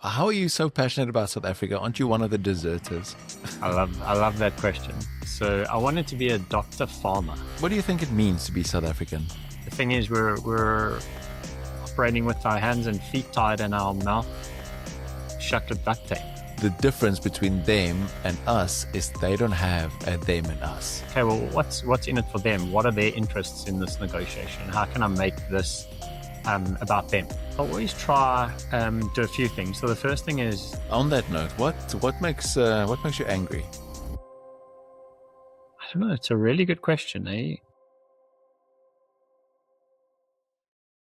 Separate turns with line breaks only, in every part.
How are you so passionate about South Africa? Aren't you one of the deserters?
I love that question. So I wanted to be a doctor farmer.
What do you think it means to be South African?
The thing is, we're operating with our hands and feet tied and our mouth shut with duct tape.
The difference between them and us is they don't have a them and us.
Okay, well, what's in it for them? What are their interests in this negotiation? How can I make this about them? I always try do a few things. So the first thing is,
On that note, what makes you angry?
I don't know. It's a really good question, eh?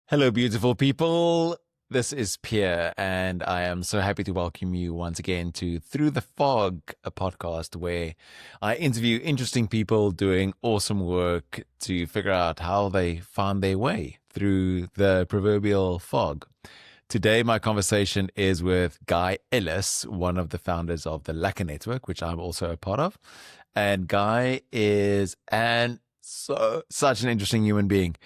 Hello, beautiful people. This is Pierre, and I am so happy to welcome you once again to Through the Fog, a podcast where I interview interesting people doing awesome work to figure out how they found their way through the proverbial fog. Today, my conversation is with Guy Ellis, one of the founders of the Lekker Network, which I'm also a part of. And Guy is such an interesting human being.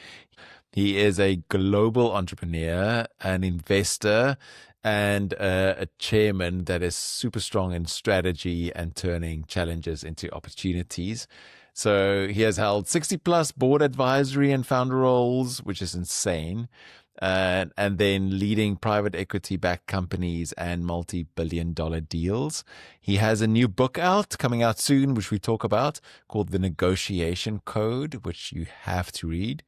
He is a global entrepreneur, an investor, and a chairman that is super strong in strategy and turning challenges into opportunities. So he has held 60 plus board advisory and founder roles, which is insane. And then leading private equity backed companies and multi-billion-dollar deals. He has a new book coming out soon, which we talk about, called The Negotiation Code, which you have to read.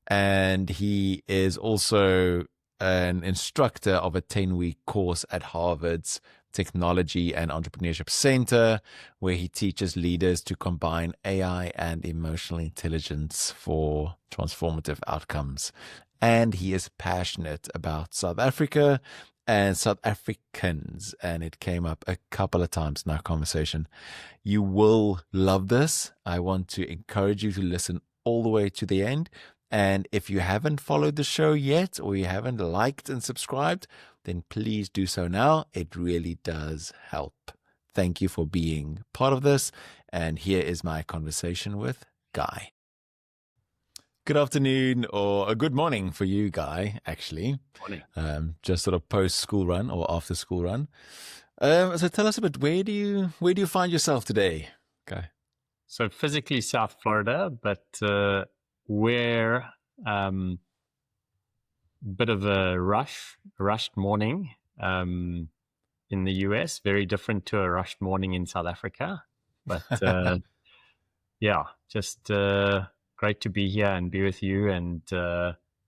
And he is also an instructor of a 10-week course at Harvard's Technology and Entrepreneurship Center, where he teaches leaders to combine AI and emotional intelligence for transformative outcomes. And he is passionate about South Africa and South Africans, and it came up a couple of times in our conversation. You will love this. I want to encourage you to listen all the way to the end. And if you haven't followed the show yet, or you haven't liked and subscribed, then please do so now. It really does help. Thank you for being part of this. And here is my conversation with Guy. Good afternoon, or a good morning for you, Guy, actually.
Morning.
Just sort of post-school run or after-school run. So tell us a bit, where do you find yourself today, Guy?
So physically South Florida, but we're bit of a rushed morning in the US, very different to a rushed morning in South Africa. But yeah, just great to be here and be with you, and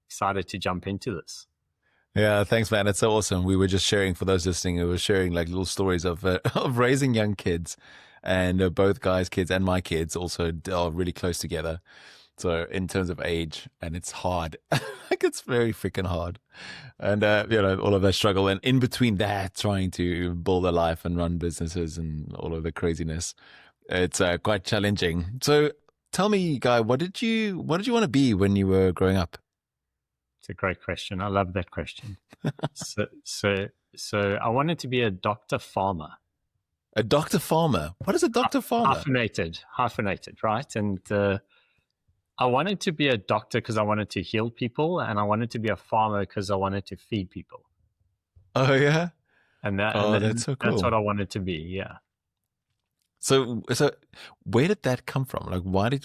excited to jump into this.
Yeah, thanks, man. It's so awesome. We were just sharing, for those listening, we were sharing like little stories of of raising young kids, and both Guy's kids and my kids also are really close together. So in terms of age, and it's hard, like it's very freaking hard. And, all of that struggle. And in between that, trying to build a life and run businesses and all of the craziness, it's quite challenging. So tell me, Guy, what did you want to be when you were growing up?
It's a great question. I love that question. So I wanted to be a doctor farmer.
A doctor farmer? What is a doctor farmer?
Hyphenated, right? And I wanted to be a doctor because I wanted to heal people, and I wanted to be a farmer because I wanted to feed people.
Oh yeah,
that's
so cool.
That's what I wanted to be. Yeah.
So where did that come from? Like, why do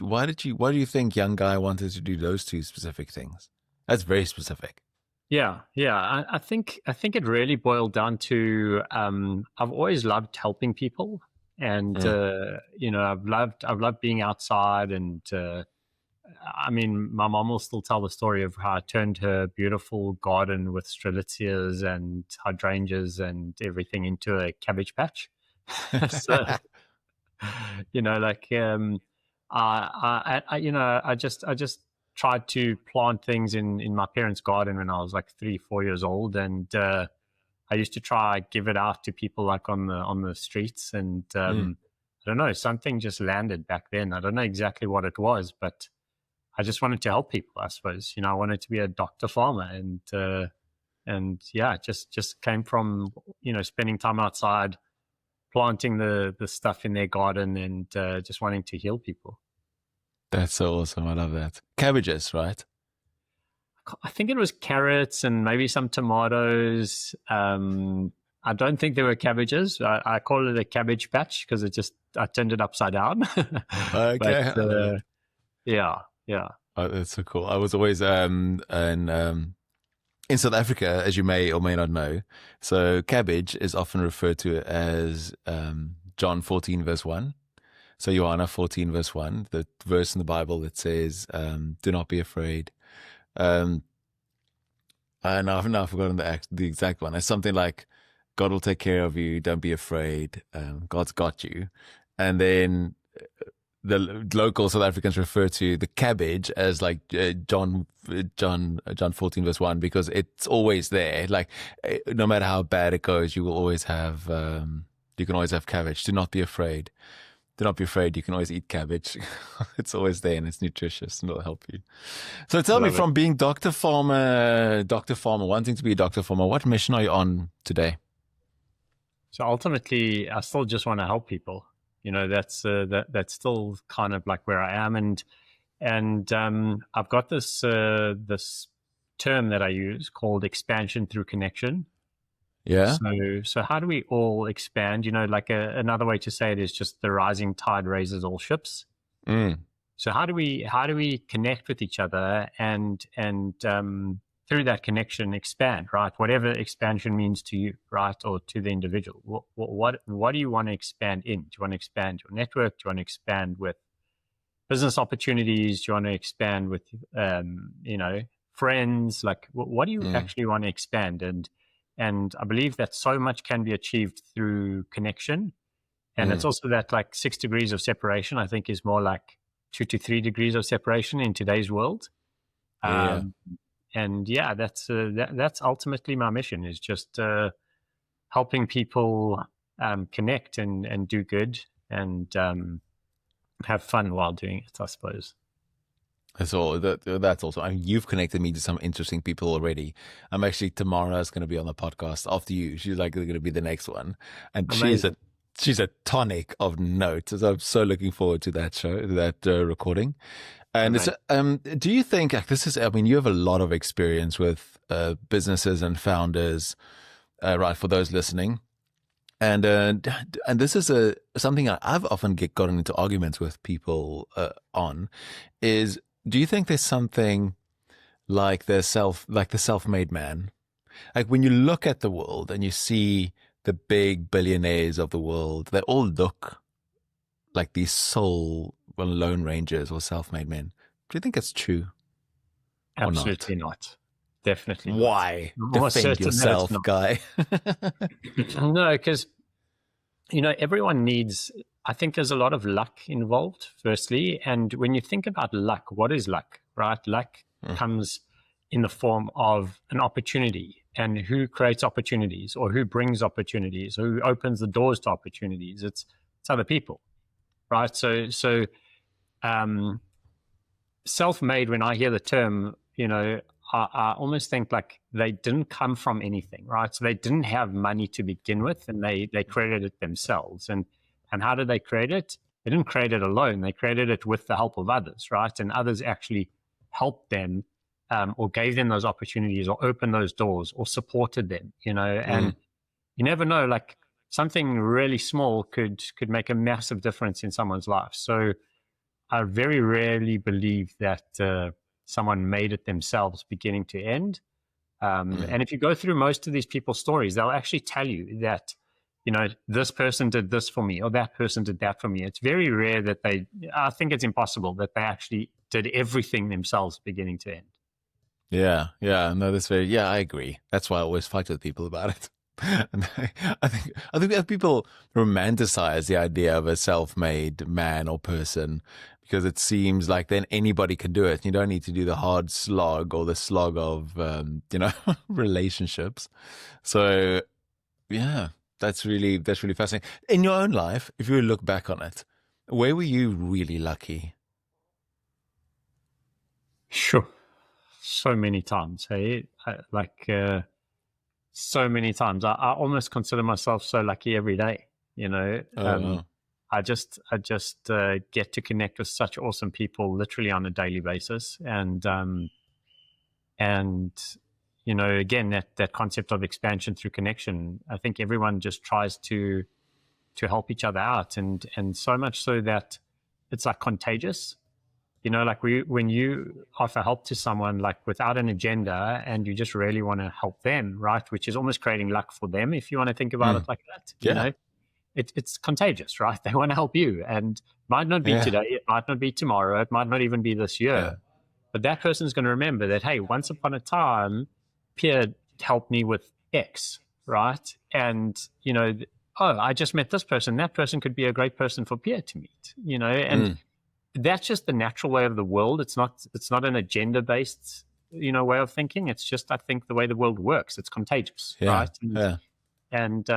you think young Guy wanted to do those two specific things? That's very specific.
Yeah. I think it really boiled down to I've always loved helping people, and I've loved being outside, and I mean, my mom will still tell the story of how I turned her beautiful garden with strelitzias and hydrangeas and everything into a cabbage patch. So, I just tried to plant things in my parents' garden when I was like 3-4 years old, and I used to try give it out to people like on the streets, and I don't know, something just landed back then. I don't know exactly what it was, but I just wanted to help people, I suppose. I wanted to be a doctor farmer, and yeah, it just came from, spending time outside, planting the stuff in their garden, and just wanting to heal people.
That's so awesome. I love that. Cabbages, right?
I think it was carrots and maybe some tomatoes. I don't think they were cabbages. I call it a cabbage patch because I turned it upside down.
Okay,
But
I love it.
yeah, yeah.
Oh, that's so cool. I was always in South Africa, as you may or may not know. So cabbage is often referred to as John 14 verse 1. So Johanna 14 verse 1, the verse in the Bible that says, "Do not be afraid." Um, and I've now forgotten the exact one. It's something like, "God will take care of you. Don't be afraid. God's got you." And then the local South Africans refer to the cabbage as like John 14 verse 1, because it's always there. Like no matter how bad it goes, you will always have you can always have cabbage. Do not be afraid. Do not be afraid. You can always eat cabbage. It's always there and it's nutritious and it'll help you. So tell me,
Love it.
from being Dr. Farmer, wanting to be a Dr. Farmer, what mission are you on today?
So ultimately, I still just want to help people. That's that's still kind of like where I am, and I've got this this term that I use called expansion through connection.
Yeah.
So how do we all expand? Like another way to say it is just the rising tide raises all ships.
Mm.
So how do we connect with each other and through that connection expand, right? Whatever expansion means to you, right, or to the individual. What do you want to expand in? Do you want to expand your network? Do you want to expand with business opportunities? Do you want to expand with friends? Like what do you actually want to expand? And I believe that so much can be achieved through connection. And it's also that like 6 degrees of separation, I think, is more like 2 to 3 degrees of separation in today's world.
Yeah.
And yeah, that's ultimately my mission, is just helping people connect and do good and have fun while doing it, I suppose.
That's all. That's also. I mean, you've connected me to some interesting people already. I'm actually, Tamara's going to be on the podcast after you. She's like going to be the next one, and
Amazing.
she's a tonic of note. So I'm so looking forward to that show, that recording. And it's, do you think, like, this is? I mean, you have a lot of experience with businesses and founders, right? For those listening. And this is something I've often gotten into arguments with people on, is, do you think there's something like the self-made man? Like when you look at the world and you see the big billionaires of the world, they all look like these lone rangers or self-made men. Do you think it's true?
Absolutely not. Definitely not.
Why? Defend yourself, Guy.
No, because everyone needs. I think there's a lot of luck involved, firstly. And when you think about luck, what is luck, right? Luck comes in the form of an opportunity. And who creates opportunities, or who brings opportunities, or who opens the doors to opportunities? It's other people, right? So self-made, when I hear the term, I almost think like they didn't come from anything, right? So they didn't have money to begin with, and they created it themselves. And how did they create it? They didn't create it alone. They created it with the help of others, right? And others actually helped them, or gave them those opportunities, or opened those doors, or supported them, and you never know, like something really small could make a massive difference in someone's life. So I very rarely believe that someone made it themselves beginning to end. And if you go through most of these people's stories, they'll actually tell you that, this person did this for me, or that person did that for me. It's very rare that I think it's impossible that they actually did everything themselves beginning to end.
Yeah. No, I agree. That's why I always fight with people about it. And I think that people romanticize the idea of a self-made man or person, because it seems like then anybody can do it. You don't need to do the hard slog or the slog of, relationships. So yeah, that's really fascinating. In your own life, if you look back on it, where were you really lucky?
Sure. So many times, hey, so many times. I almost consider myself so lucky every day. I just get to connect with such awesome people literally on a daily basis, and again, that concept of expansion through connection. I think everyone just tries to help each other out, and so much so that it's like contagious. Like when you offer help to someone, like without an agenda, and you just really want to help them, right? Which is almost creating luck for them, if you want to think about it like that.
Yeah.
It's contagious, right? They want to help you, and might not be today, it might not be tomorrow, it might not even be this year, but that person's going to remember that, hey, once upon a time, Pierre helped me with X, right? And I just met this person. That person could be a great person for Pierre to meet, and that's just the natural way of the world. It's not an agenda-based, way of thinking. It's just, I think, the way the world works. It's contagious, right? And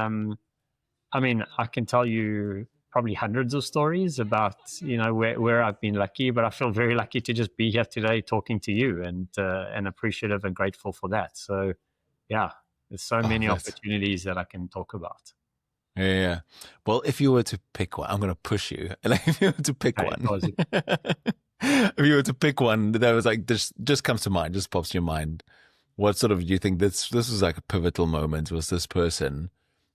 I mean, I can tell you probably hundreds of stories about, where I've been lucky, but I feel very lucky to just be here today talking to you, and appreciative and grateful for that. So, yeah, there's so many opportunities that I can talk about.
Yeah. Well, if you were to pick one, I'm going to push you. Like, if you were to pick one, if you were to pick one that was like, this just comes to mind, just pops to your mind. What sort of, do you think this was like a pivotal moment? Was this person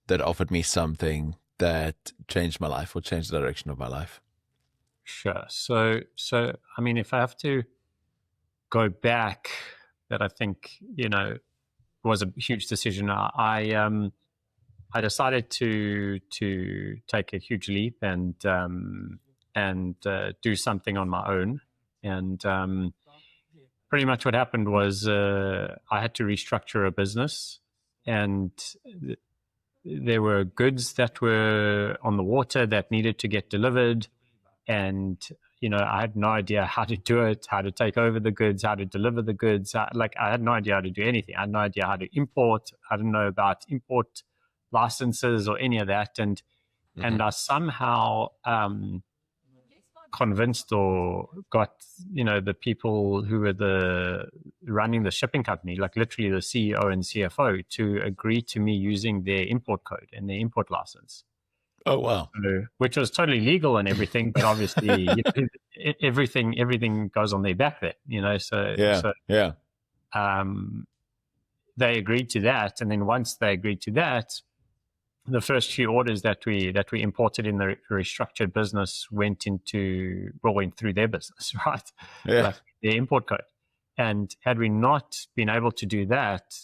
that offered me something that changed my life or changed the direction of my life?
Sure. So, I mean, if I have to go back, that I think, was a huge decision. I decided to take a huge leap and do something on my own. And pretty much what happened was I had to restructure a business, and there were goods that were on the water that needed to get delivered. And, I had no idea how to do it, how to take over the goods, how to deliver the goods. I had no idea how to do anything. I had no idea how to import. I didn't know about import licenses or any of that, and I somehow convinced or got the people who were running the shipping company, like literally the CEO and CFO, to agree to me using their import code and their import license.
Oh wow!
Which was totally legal and everything, but obviously everything goes on their back there, So they agreed to that, and then once they agreed to that, the first few orders that we imported in the restructured business went through their business, right? Like their import code. And had we not been able to do that,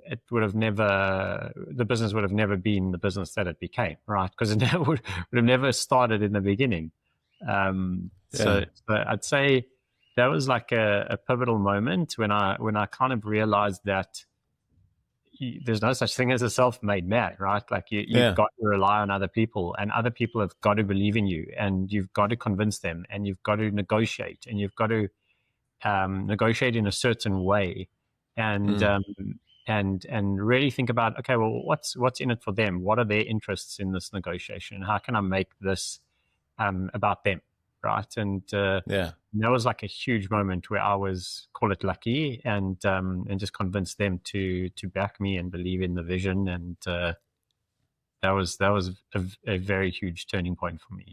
the business would have never been the business that it became, right? Because it would have never started in the beginning. So I'd say that was like a pivotal moment when I kind of realized that there's no such thing as a self-made man, right? Like you've got to rely on other people, and other people have got to believe in you, and you've got to convince them, and you've got to negotiate, and you've got to negotiate in a certain way, and really think about, okay, well, what's in it for them? What are their interests in this negotiation? How can I make this about them, right? And that was like a huge moment where I was, call it lucky, and just convinced them to back me and believe in the vision, and that was a very huge turning point for me.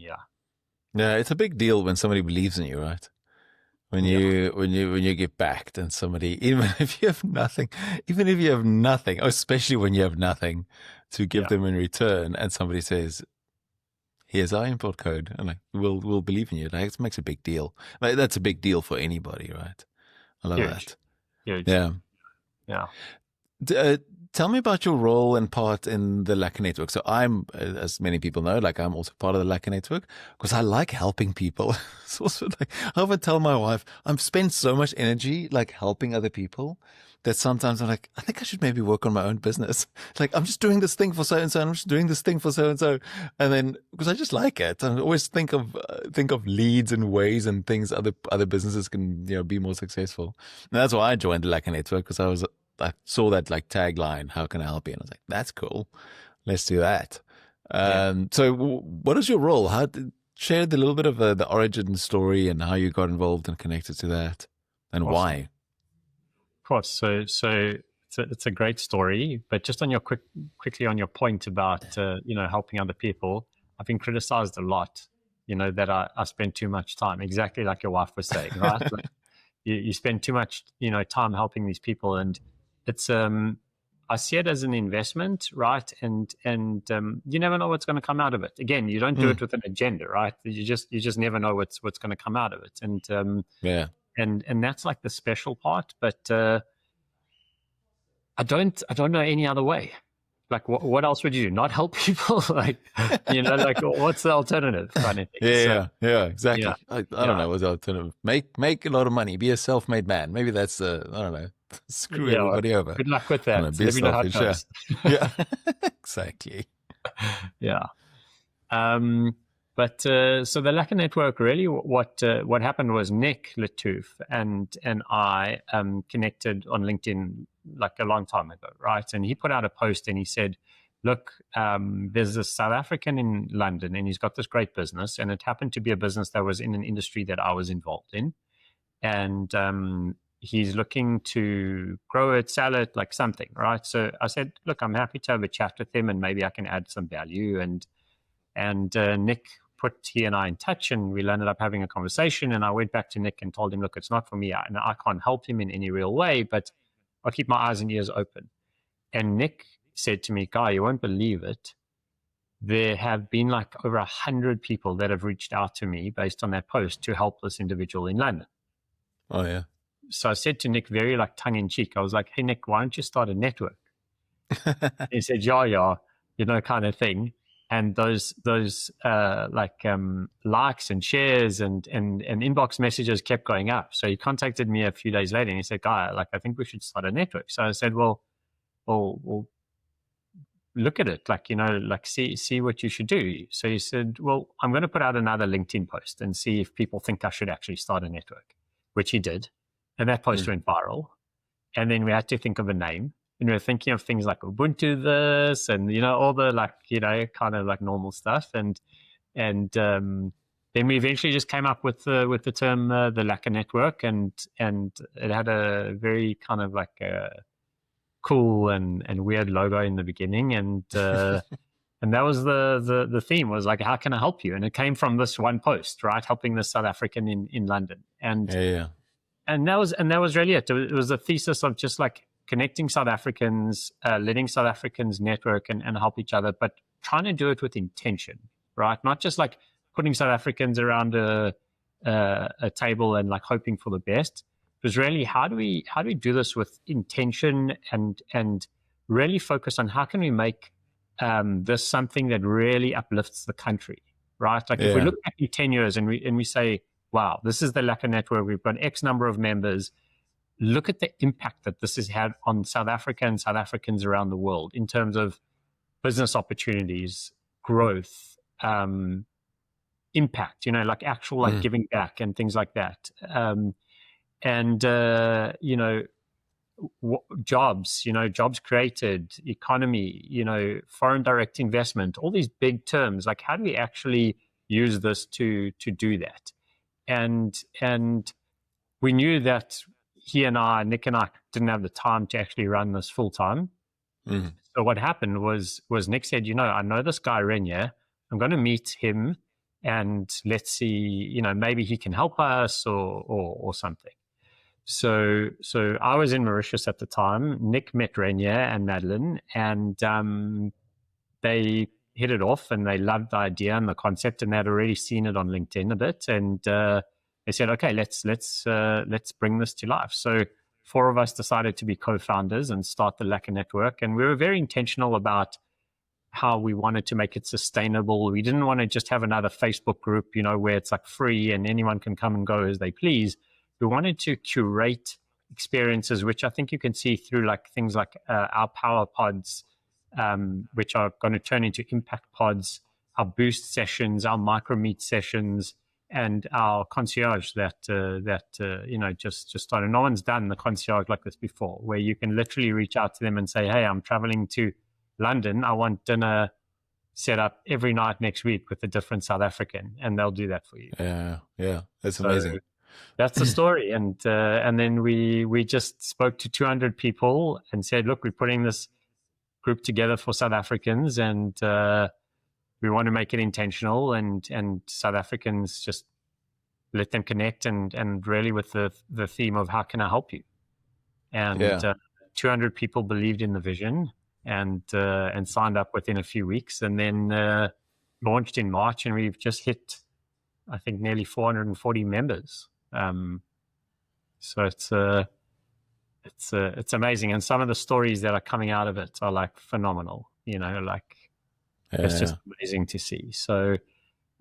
Yeah, it's a big deal when somebody believes in you, right? When you get backed, and somebody, even if you have nothing, or especially when you have nothing to give them in return, and somebody says, here's our import code, and like, we'll believe in you. Like, it makes a big deal. Like, that's a big deal for anybody, right? I love that.
Huge. Yeah.
Tell me about your role and part in the Lekker Network. So I'm, as many people know, like, I'm also part of the Lekker Network because I like helping people. It's also like, I often tell my wife, I've spent so much energy like helping other people that sometimes I'm like, I think I should maybe work on my own business. Like, I'm just doing this thing for so-and-so, and I'm just doing this thing for so-and-so. And then, because I just like it, I always think of leads and ways and things other businesses can, be more successful. And that's why I joined the Lekker Network, because I saw that like tagline, how can I help you? And I was like, that's cool. Let's do that. So what is your role? Share a little bit of the origin story and how you got involved and connected to that, and
awesome.
Why.
Of course. So it's a great story, but just on your quickly on your point about, helping other people, I've been criticized a lot, that I spend too much time, exactly like your wife was saying, right? you spend too much, time helping these people, and it's I see it as an investment, right? And you never know what's going to come out of it. Again, you don't do it with an agenda, right? You just never know what's going to come out of it. And and that's like the special part. But I don't know any other way. Like, what else would you do? Not help people? Like, like, what's the alternative kind of thing?
Yeah, exactly.
Yeah.
I don't know what's the alternative. Make a lot of money. Be a self-made man. Maybe that's I don't know. Screw everybody over.
Good luck with that.
Be selfish. Yeah, exactly.
Yeah. But so the Lekker Network, really, what happened was Nick Latouf and I connected on LinkedIn like a long time ago, right? And he put out a post and he said, look, there's this South African in London and he's got this great business, and it happened to be a business that was in an industry that I was involved in. And he's looking to grow it, sell it, like something, right? So I said, look, I'm happy to have a chat with him and maybe I can add some value. And Nick put he and I in touch, and we ended up having a conversation. And I went back to Nick and told him, look, it's not for me, and I can't help him in any real way, but I'll keep my eyes and ears open. And Nick said to me, Guy, you won't believe it. There have been like over 100 people that have reached out to me based on that post to help this individual in London.
Oh, yeah.
So I said to Nick, very like tongue in cheek, I was like, hey, Nick, why don't you start a network? He said, yeah, kind of thing. And those likes and shares and inbox messages kept going up. So he contacted me a few days later and he said, Guy, like, I think we should start a network. So I said, well, look at it, like, like see what you should do. So he said, well, I'm going to put out another LinkedIn post and see if people think I should actually start a network, which he did. And that post went viral. And then we had to think of a name. And we were thinking of things like Ubuntu this and, all the like, kind of like normal stuff. And then we eventually just came up with the term the Lekker Network, and it had a very kind of like a cool and weird logo in the beginning. And and that was the theme, was like, how can I help you? And it came from this one post, right? Helping the South African in London. And and that was really it. It was a thesis of just like connecting South Africans, letting South Africans network and help each other, but trying to do it with intention, right? Not just like putting South Africans around a table and like hoping for the best. It was really, how do we do this with intention and really focus on how can we make this something that really uplifts the country, right? Like if we look back in 10 years and we say, wow, this is the Lekker Network, we've got X number of members. Look at the impact that this has had on South Africa and South Africans around the world in terms of business opportunities, growth, impact, like actual like giving back and things like that. Jobs, jobs created, economy, foreign direct investment, all these big terms. Like, how do we actually use this to do that? And we knew that Nick and I didn't have the time to actually run this full time. So what happened was Nick said, I know this guy Renier. I'm going to meet him and let's see, maybe he can help us or something. So I was in Mauritius at the time. Nick met Renier and Madeline, and they hit it off and they loved the idea and the concept, and they'd already seen it on LinkedIn a bit. And they said, okay, let's bring this to life. So 4 of us decided to be co-founders and start the Lekker Network. And we were very intentional about how we wanted to make it sustainable. We didn't want to just have another Facebook group, where it's like free and anyone can come and go as they please. We wanted to curate experiences, which I think you can see through like things like our power pods, which are going to turn into impact pods, our boost sessions, our micro meet sessions, and our concierge that just started. No one's done the concierge like this before, where you can literally reach out to them and say, hey, I'm traveling to London. I want dinner set up every night next week with a different South African, and they'll do that for you.
Yeah, that's amazing.
That's the story. And then we just spoke to 200 people and said, look, we're putting this group together for South Africans, and we want to make it intentional, and South Africans just let them connect, and really with the theme of how can I help you? And 200 people believed in the vision and signed up within a few weeks, and then launched in March, and we've just hit, I think, nearly 440 members. So it's amazing, and some of the stories that are coming out of it are like phenomenal. It's just amazing to see. So,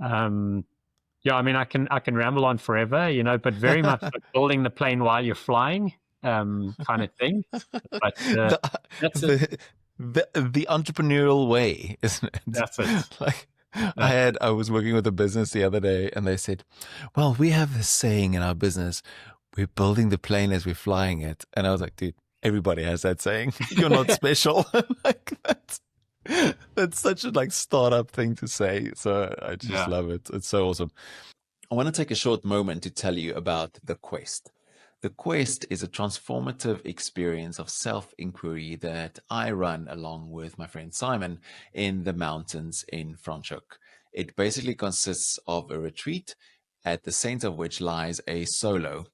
I mean, I can ramble on forever, but very much like building the plane while you're flying, kind of thing. But that's it.
The entrepreneurial way, isn't it?
That's it.
Like I was working with a business the other day, and they said, well, we have this saying in our business, we're building the plane as we're flying it. And I was like, dude, everybody has that saying. You're not special. Like that's such a like startup thing to say. So I just love it. It's so awesome. I want to take a short moment to tell you about The Quest. The Quest is a transformative experience of self-inquiry that I run along with my friend Simon in the mountains in Franschhoek. It basically consists of a retreat, at the center of which lies a solo,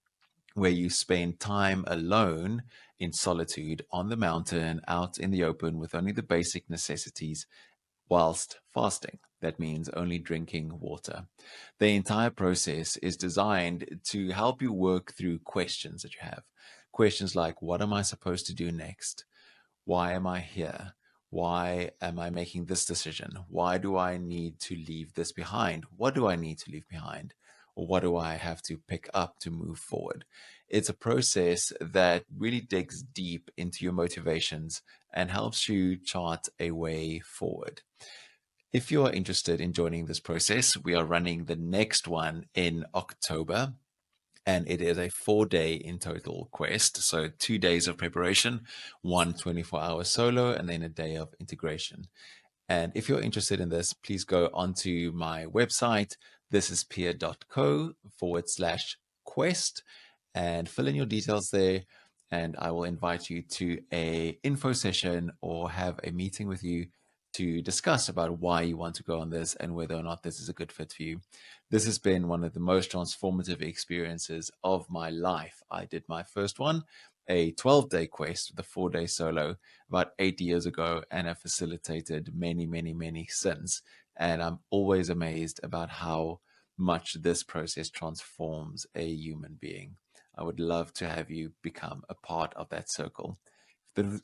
where you spend time alone in solitude on the mountain, out in the open with only the basic necessities, whilst fasting. That means only drinking water. The entire process is designed to help you work through questions that you have. Questions like, what am I supposed to do next? Why am I here? Why am I making this decision? Why do I need to leave this behind? What do I need to leave behind? Or what do I have to pick up to move forward? It's a process that really digs deep into your motivations and helps you chart a way forward. If you are interested in joining this process, we are running the next one in October, and it is a 4-day in total quest. So 2 days of preparation, 1 24-hour solo, and then a day of integration. And if you're interested in this, please go onto my website, thisispierre.co/quest, and fill in your details there. And I will invite you to a info session or have a meeting with you to discuss about why you want to go on this and whether or not this is a good fit for you. This has been one of the most transformative experiences of my life. I did my first one, a 12-day quest with a 4-day solo about 8 years ago, and have facilitated many, many, many since. And I'm always amazed about how much this process transforms a human being. I would love to have you become a part of that circle.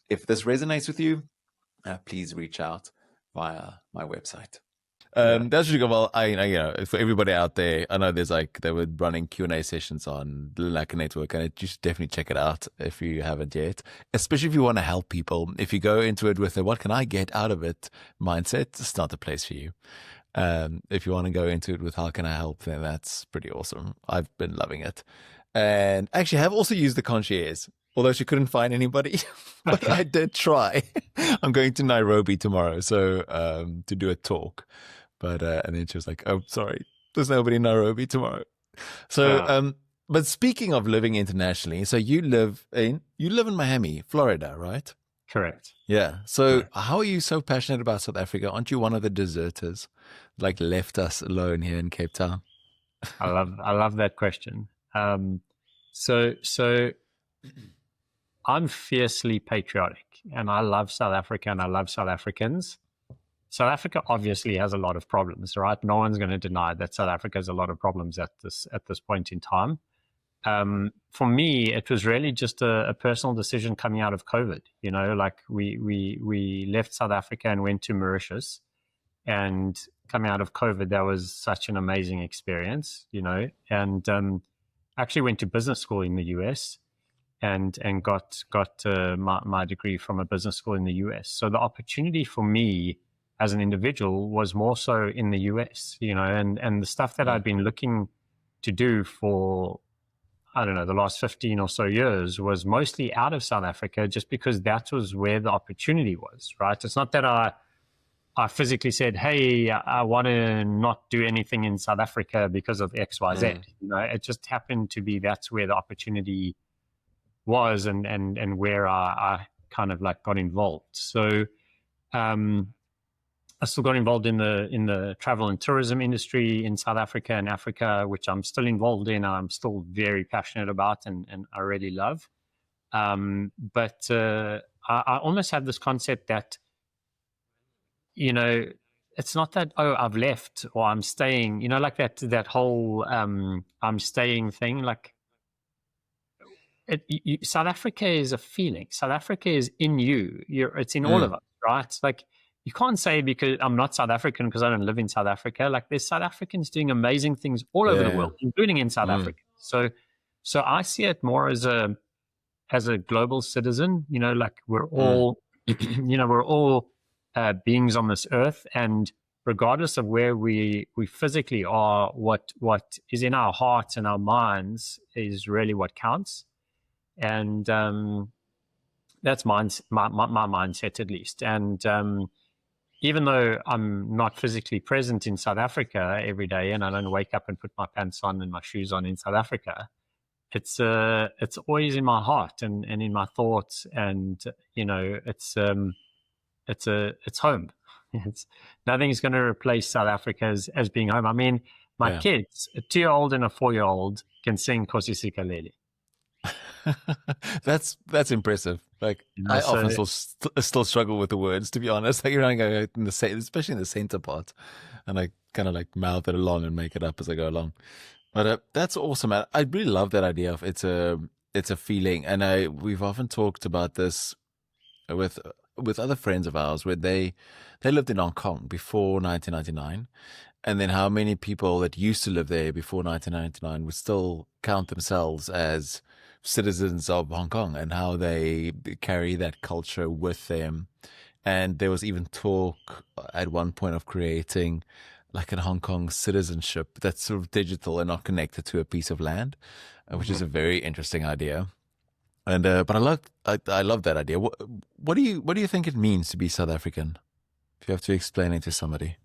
If this resonates with you, please reach out via my website. That's really good. Well, for everybody out there, I know they were running Q&A sessions on the Lekker Network, and you should definitely check it out if you haven't yet, especially if you want to help people. If you go into it with a what can I get out of it mindset, it's not the place for you. If you want to go into it with how can I help, then that's pretty awesome. I've been loving it. And actually I have also used the concierge, although she couldn't find anybody, but I did try. I'm going to Nairobi tomorrow, so to do a talk. But and then she was like, "Oh, sorry, there's nobody in Nairobi tomorrow." So, but speaking of living internationally, so you live in Miami, Florida, right?
Correct.
Yeah. So, how are you so passionate about South Africa? Aren't you one of the deserters, like left us alone here in Cape Town?
I love that question. So I'm fiercely patriotic, and I love South Africa, and I love South Africans. South Africa obviously has a lot of problems, right? No one's going to deny that South Africa has a lot of problems at this point in time. For me, it was really just a personal decision coming out of COVID. Like we left South Africa and went to Mauritius, and coming out of COVID, that was such an amazing experience, and actually went to business school in the US and got my degree from a business school in the US. So the opportunity for me as an individual was more so in the US, and the stuff that I'd been looking to do for, I don't know, the last 15 or so years was mostly out of South Africa, just because that was where the opportunity was, right? It's not that I physically said, hey, I want to not do anything in South Africa because of X, Y, Z. It just happened to be that's where the opportunity was and where I kind of like got involved. So I still got involved in the travel and tourism industry in South Africa and Africa, which I'm still involved in. I'm still very passionate about and I really love. But I almost have this concept that, it's not that, oh, I've left or I'm staying, like that whole I'm staying thing. Like South Africa is a feeling. South Africa is in you. It's in all of us, right? Like you can't say because I'm not South African because I don't live in South Africa. Like there's South Africans doing amazing things all over the world, including in South Africa. So I see it more as a global citizen. Like we're all, we're all beings on this earth, and regardless of where we physically are, what is in our hearts and our minds is really what counts. And that's my mindset, at least. And even though I'm not physically present in South Africa every day, and I don't wake up and put my pants on and my shoes on in South Africa, it's always in my heart and in my thoughts, and it's home. Nothing's going to replace South Africa as being home. I mean, my kids, a 2-year-old and a 4-year-old, can sing Nkosi Sikeleli.
That's impressive. Like I often still struggle with the words, to be honest. Like I go in especially in the center part, and I kind of like mouth it along and make it up as I go along. But that's awesome, man. I really love that idea of it's a feeling, and we've often talked about this with other friends of ours where they lived in Hong Kong before 1999, and then how many people that used to live there before 1999 would still count themselves as citizens of Hong Kong, and how they carry that culture with them. And there was even talk at one point of creating like a Hong Kong citizenship that's sort of digital and not connected to a piece of land, which is a very interesting idea. And but I love that idea. What do you think it means to be South African? If you have to explain it to somebody.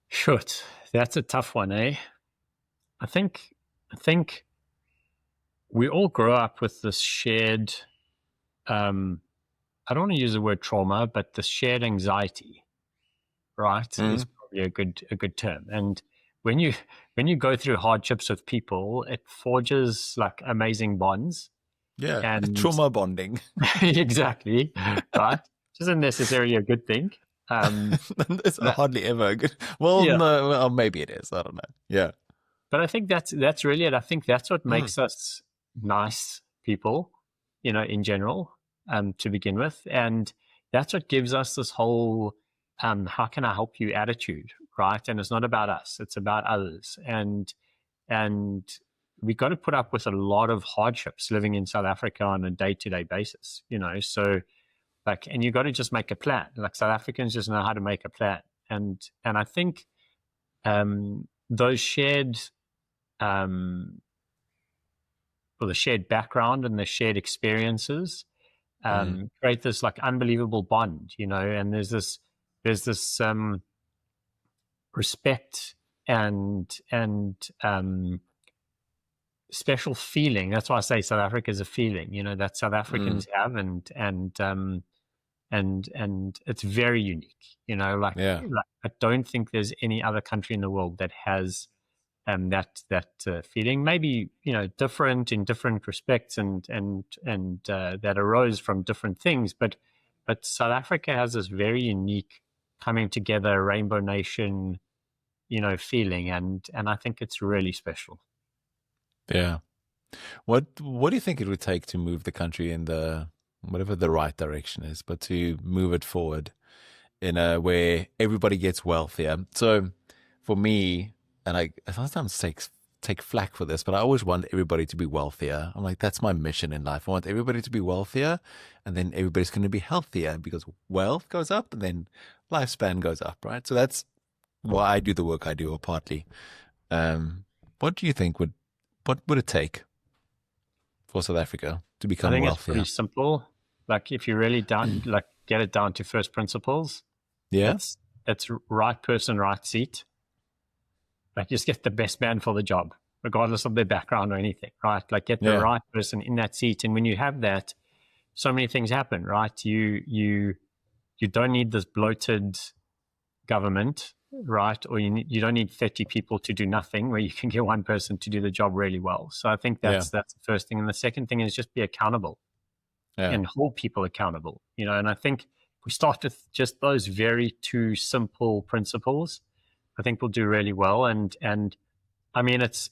Shoot, that's a tough one, eh? I think we all grow up with this shared, I don't want to use the word trauma, but the shared anxiety, right? Is probably a good term. And when you go through hardships with people, it forges like amazing bonds.
Yeah, and trauma bonding.
Exactly, right? Which isn't necessarily a good thing.
It's hardly ever a good. Well, no, well, maybe it is. I don't know. Yeah,
but I think that's really it. I think that's what makes us nice people, in general, to begin with, and that's what gives us this whole how can I help you attitude, right? And it's not about us; it's about others, and we got to put up with a lot of hardships living in South Africa on a day-to-day basis, So, like, and you got to just make a plan. Like South Africans just know how to make a plan, and I think those shared the shared background and the shared experiences create this like unbelievable bond, and there's this respect and special feeling. That's why I say South Africa is a feeling, that South Africans have, and it's very unique, like I don't think there's any other country in the world that has that feeling, maybe different in different respects, and that arose from different things, but South Africa has this very unique coming together rainbow nation feeling, and I think it's really special.
Yeah. What do you think it would take to move the country in the whatever the right direction is, but to move it forward in a where everybody gets wealthier? So for me, and I sometimes take flack for this, but I always want everybody to be wealthier. I'm like, that's my mission in life. I want everybody to be wealthier, and then everybody's going to be healthier because wealth goes up and then lifespan goes up, right? So that's why I do the work I do, or partly. What do you think what would it take for South Africa to become wealthier?
It's pretty simple. Like if you really like get it down to first principles, it's right person, right seat. Like just get the best man for the job, regardless of their background or anything, right? Like get the right person in that seat. And when you have that, so many things happen, right? You you don't need this bloated government, right? Or you don't need 30 people to do nothing, where you can get one person to do the job really well. So I think that's the first thing. And the second thing is just be accountable and hold people accountable, you know. And I think if we start with just those very two simple principles, I think we'll do really well. And I mean, let's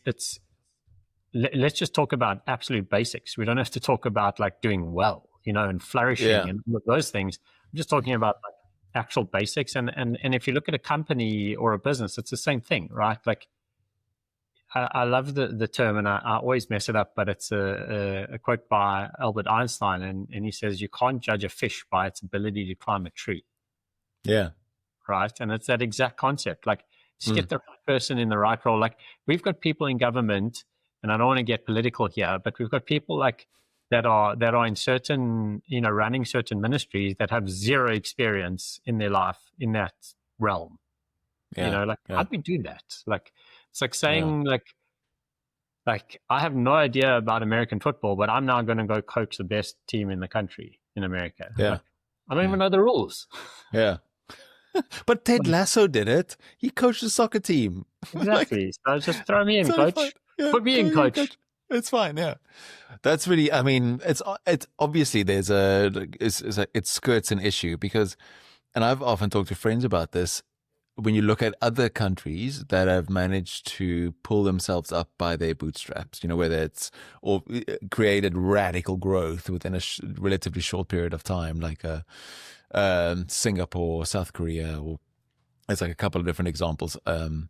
just talk about absolute basics. We don't have to talk about like doing well, you know, and flourishing and those things. I'm just talking about like actual basics. And if you look at a company or a business, it's the same thing, right? Like I love the term, and I always mess it up, but it's a quote by Albert Einstein, and he says, you can't judge a fish by its ability to climb a tree.
Yeah.
Right. And it's that exact concept. Like, just get the right person in the right role. Like, we've got people in government, and I don't want to get political here, but we've got people like that are in certain, you know, running certain ministries that have zero experience in their life in that realm. You know, like, how do we do that? Like, it's like saying like I have no idea about American football, but I'm now going to go coach the best team in the country in America.
Yeah.
Like, I don't even know the rules.
Yeah. But Ted Lasso did it. He coached the soccer team.
Exactly. So just throw me in, coach.
Yeah,
put me in, coach.
It's fine. Yeah. That's really, I mean, it's obviously there's it skirts an issue because, and I've often talked to friends about this, when you look at other countries that have managed to pull themselves up by their bootstraps, you know, whether it's or created radical growth within a relatively short period of time, like Singapore, South Korea, or there's like a couple of different examples. And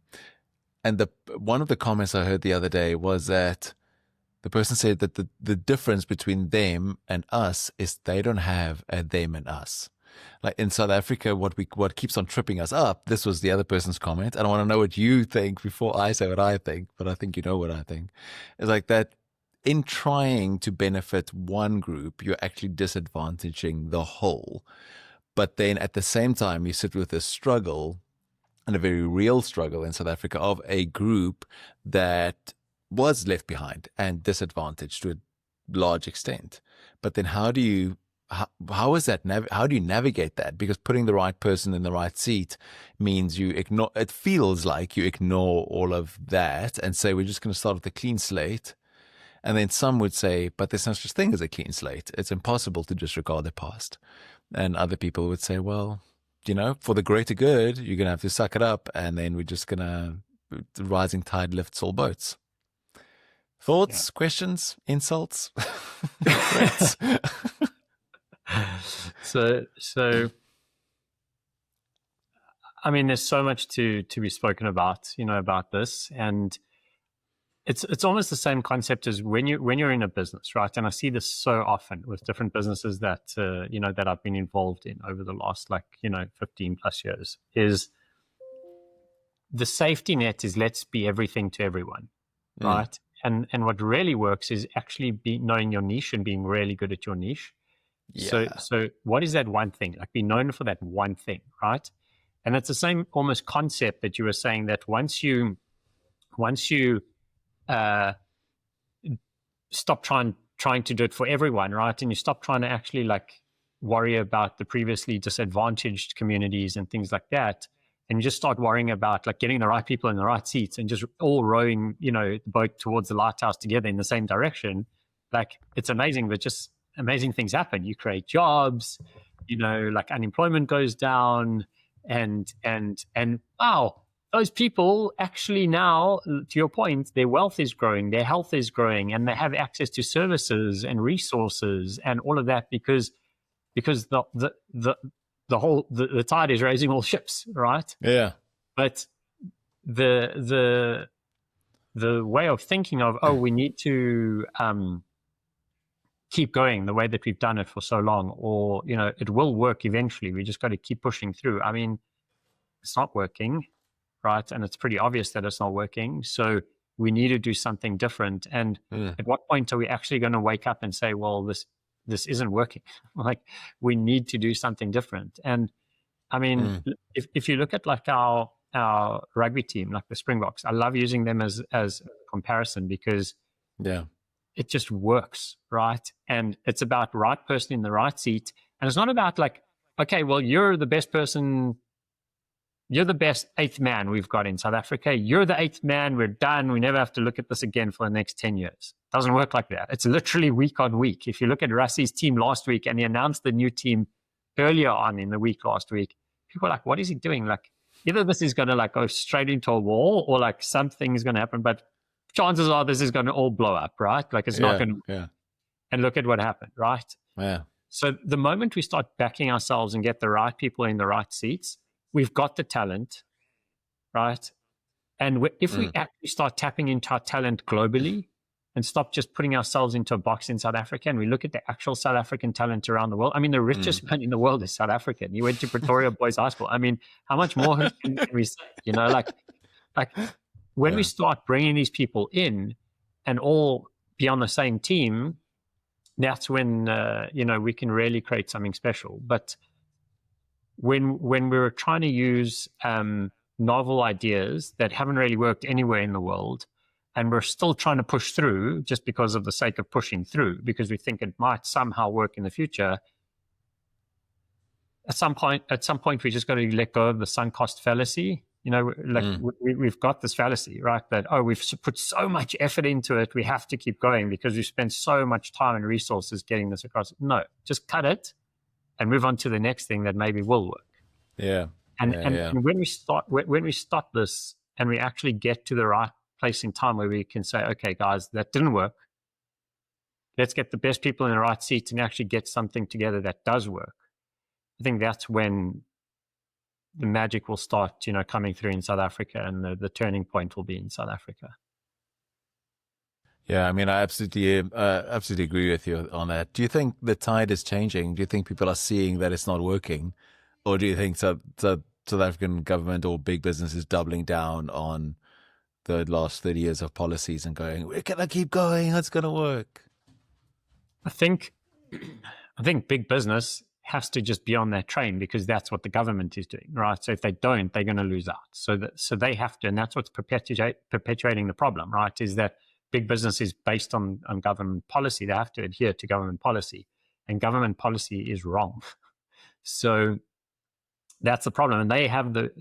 one of the comments I heard the other day was that the person said that the difference between them and us is they don't have a them and us. Like in South Africa, what keeps on tripping us up, this was the other person's comment. I don't want to know what you think before I say what I think, but I think you know what I think. It's like that in trying to benefit one group, you're actually disadvantaging the whole. But then at the same time, you sit with a struggle, and a very real struggle in South Africa, of a group that was left behind and disadvantaged to a large extent. But then how do you navigate that? Because putting the right person in the right seat means it feels like you ignore all of that and say, we're just going to start with a clean slate. And then some would say, but there's no such thing as a clean slate. It's impossible to disregard the past. And other people would say, well, you know, for the greater good, you're going to have to suck it up. And then we're just going to, the rising tide lifts all boats. Thoughts, questions, insults, threats?
So, I mean, there's so much to be spoken about, you know, about this, and it's almost the same concept as when you're in a business, right? And I see this so often with different businesses that you know, that I've been involved in over the last 15 plus years. Is the safety net is let's be everything to everyone, right? And what really works is actually knowing your niche and being really good at your niche. Yeah. So what is that one thing? Like, be known for that one thing, right? And it's the same almost concept that you were saying, that once you stop trying to do it for everyone, right? And you stop trying to actually like worry about the previously disadvantaged communities and things like that, and you just start worrying about like getting the right people in the right seats and just all rowing, you know, the boat towards the lighthouse together in the same direction. Like, it's amazing, but just amazing things happen. You create jobs, you know, like unemployment goes down, and wow, those people actually now, to your point, their wealth is growing, their health is growing, and they have access to services and resources and all of that because the tide is raising all ships, right?
Yeah.
But the way of thinking of, we need to keep going the way that we've done it for so long, or, you know, it will work eventually, we just got to keep pushing through. I mean, it's not working, right? And it's pretty obvious that it's not working. So we need to do something different. And at what point are we actually going to wake up and say, well, this isn't working? Like, we need to do something different. And I mean, if you look at like our rugby team, like the Springboks, I love using them as a comparison because it just works, right? And it's about right person in the right seat. And it's not about like, okay, well, you're the best person. You're the best eighth man we've got in South Africa. You're the eighth man. We're done. We never have to look at this again for the next 10 years. Doesn't work like that. It's literally week on week. If you look at Rassie's team last week, and he announced the new team earlier on in the week last week, people are like, what is he doing? Like, either this is going to like go straight into a wall, or like something is going to happen, but chances are this is going to all blow up, right? Like, it's not going to.
Yeah.
And look at what happened, right?
Yeah.
So the moment we start backing ourselves and get the right people in the right seats, we've got the talent, right? And if we actually start tapping into our talent globally and stop just putting ourselves into a box in South Africa, and we look at the actual South African talent around the world. I mean, the richest man in the world is South African. He went to Pretoria Boys High School. I mean, how much more can we say? You know, like when we start bringing these people in and all be on the same team, that's when, we can really create something special. But when we were trying to use novel ideas that haven't really worked anywhere in the world, and we're still trying to push through just because of the sake of pushing through, because we think it might somehow work in the future, at some point we just got to let go of the sunk cost fallacy. You know, like we've got this fallacy, right? That, we've put so much effort into it, we have to keep going because we've spent so much time and resources getting this across. No, just cut it and move on to the next thing that maybe will work.
Yeah.
And when we stop this and we actually get to the right place in time where we can say, okay, guys, that didn't work. Let's get the best people in the right seats and actually get something together that does work. I think that's when the magic will start, coming through in South Africa, and the turning point will be in South Africa.
Yeah, I mean, I absolutely agree with you on that. Do you think the tide is changing? Do you think people are seeing that it's not working? Or do you think the South African government or big business is doubling down on the last 30 years of policies and going, we're going to keep going, it's going to work?
I think big business has to just be on that train, because that's what the government is doing, right? So if they don't, they're going to lose out. So they have to, and that's what's perpetuating the problem, right? Is that big business is based on government policy. They have to adhere to government policy, and government policy is wrong. So that's the problem. And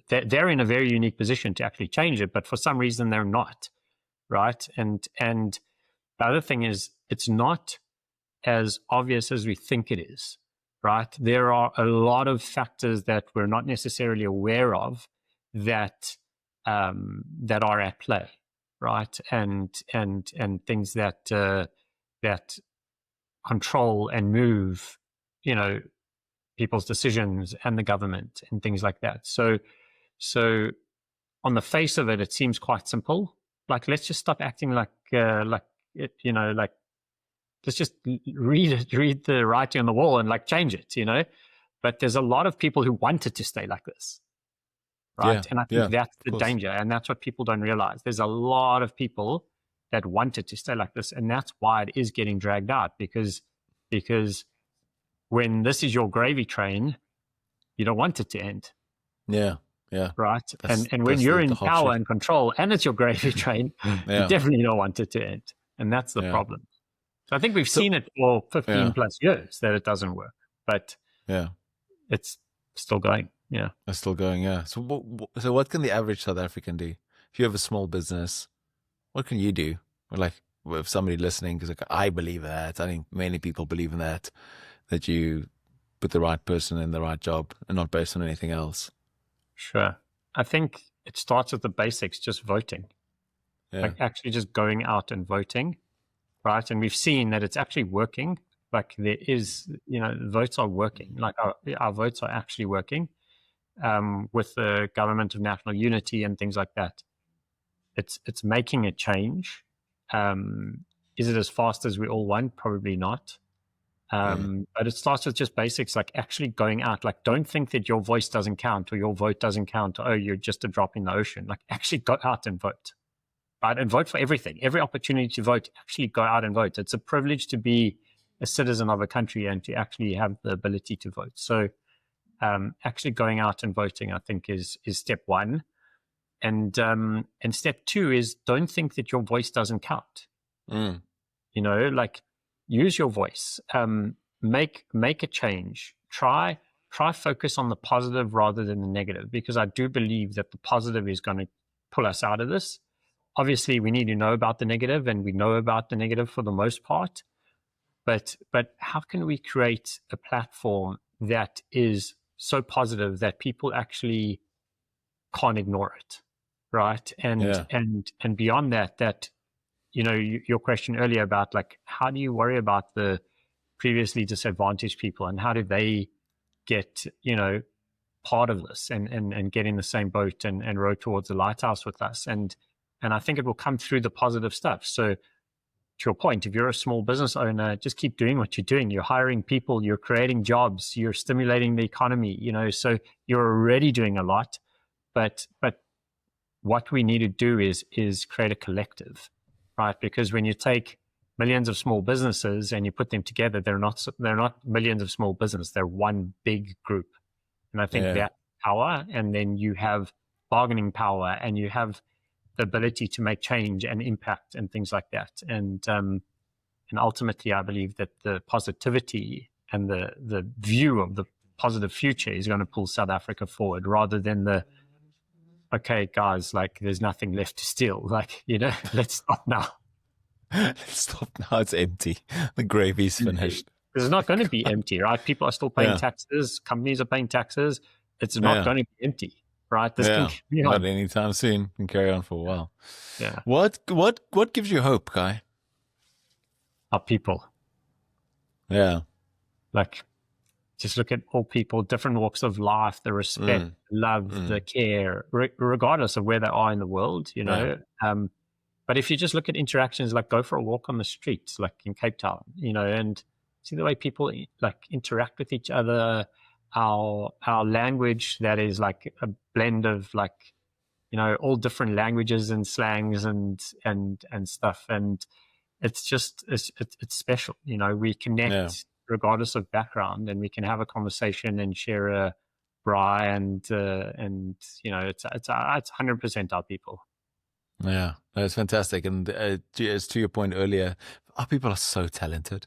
they're in a very unique position to actually change it, but for some reason they're not, right? And the other thing is, it's not as obvious as we think it is, right? There are a lot of factors that we're not necessarily aware of that are at play, right? And things that control and move, people's decisions and the government and things like that. So on the face of it, it seems quite simple. Like, let's just stop acting like it, let's just read the writing on the wall and change it, But there's a lot of people who want it to stay like this, right?
Yeah,
and I think that's the danger, and that's what people don't realize. There's a lot of people that want it to stay like this, and that's why it is getting dragged out, because when this is your gravy train, you don't want it to end.
Yeah.
Right. And when you're in power and control and it's your gravy train, you definitely don't want it to end. And that's the problem. So I think we've seen it for 15 plus years that it doesn't work, but it's still going. Yeah.
It's still going. Yeah. So what can the average South African do? If you have a small business, what can you do? Or if somebody listening, because I believe that, I think many people believe in that you put the right person in the right job and not based on anything else.
Sure. I think it starts with the basics, just voting. Actually just going out and voting, right? And we've seen that it's actually working. There is, votes are working. Our votes are actually working with the government of national unity and things like that. It's making a change. Is it as fast as we all want? Probably not. But it starts with just basics, like actually going out. Don't think that your voice doesn't count or your vote doesn't count, or you're just a drop in the ocean. Actually go out and vote, right? And vote for everything. Every opportunity to vote, actually go out and vote. It's a privilege to be a citizen of a country and to actually have the ability to vote. So actually going out and voting, I think, is step one. And step two is, don't think that your voice doesn't count. Use your voice, make a change, try try focus on the positive rather than the negative, because I do believe that the positive is going to pull us out of this. Obviously, we need to know about the negative, and we know about the negative for the most part. But how can we create a platform that is so positive that people actually can't ignore it, right? And beyond that, your question earlier about like, how do you worry about the previously disadvantaged people, and how do they get, part of this and get in the same boat and row towards the lighthouse with us? And I think it will come through the positive stuff. So to your point, if you're a small business owner, just keep doing what you're doing. You're hiring people, you're creating jobs, you're stimulating the economy, so you're already doing a lot. But what we need to do is create a collective, right? Because when you take millions of small businesses and you put them together, they're not millions of small businesses. They're one big group. And I think that power, and then you have bargaining power, and you have the ability to make change and impact and things like that. And ultimately, I believe that the positivity and the view of the positive future is going to pull South Africa forward, rather than okay, guys, like there's nothing left to steal. Like, let's stop now.
Let's stop now. It's empty. The gravy's finished.
It's not going to be empty, right? People are still paying taxes. Companies are paying taxes. It's not going to be empty. Right. This can carry on.
Not anytime soon. Can carry on for a while.
Yeah.
What gives you hope, Guy?
Our people.
Yeah.
Like, just look at all people, different walks of life, the respect, love, the care, regardless of where they are in the world, but if you just look at interactions, like go for a walk on the streets, like in Cape Town, and see the way people like interact with each other, our language that is like a blend of like, all different languages and slangs and stuff. And it's just, it's special. We connect regardless of background, and we can have a conversation and share a braai and it's 100% our people.
Yeah, that's fantastic. And as to your point earlier, our people are so talented.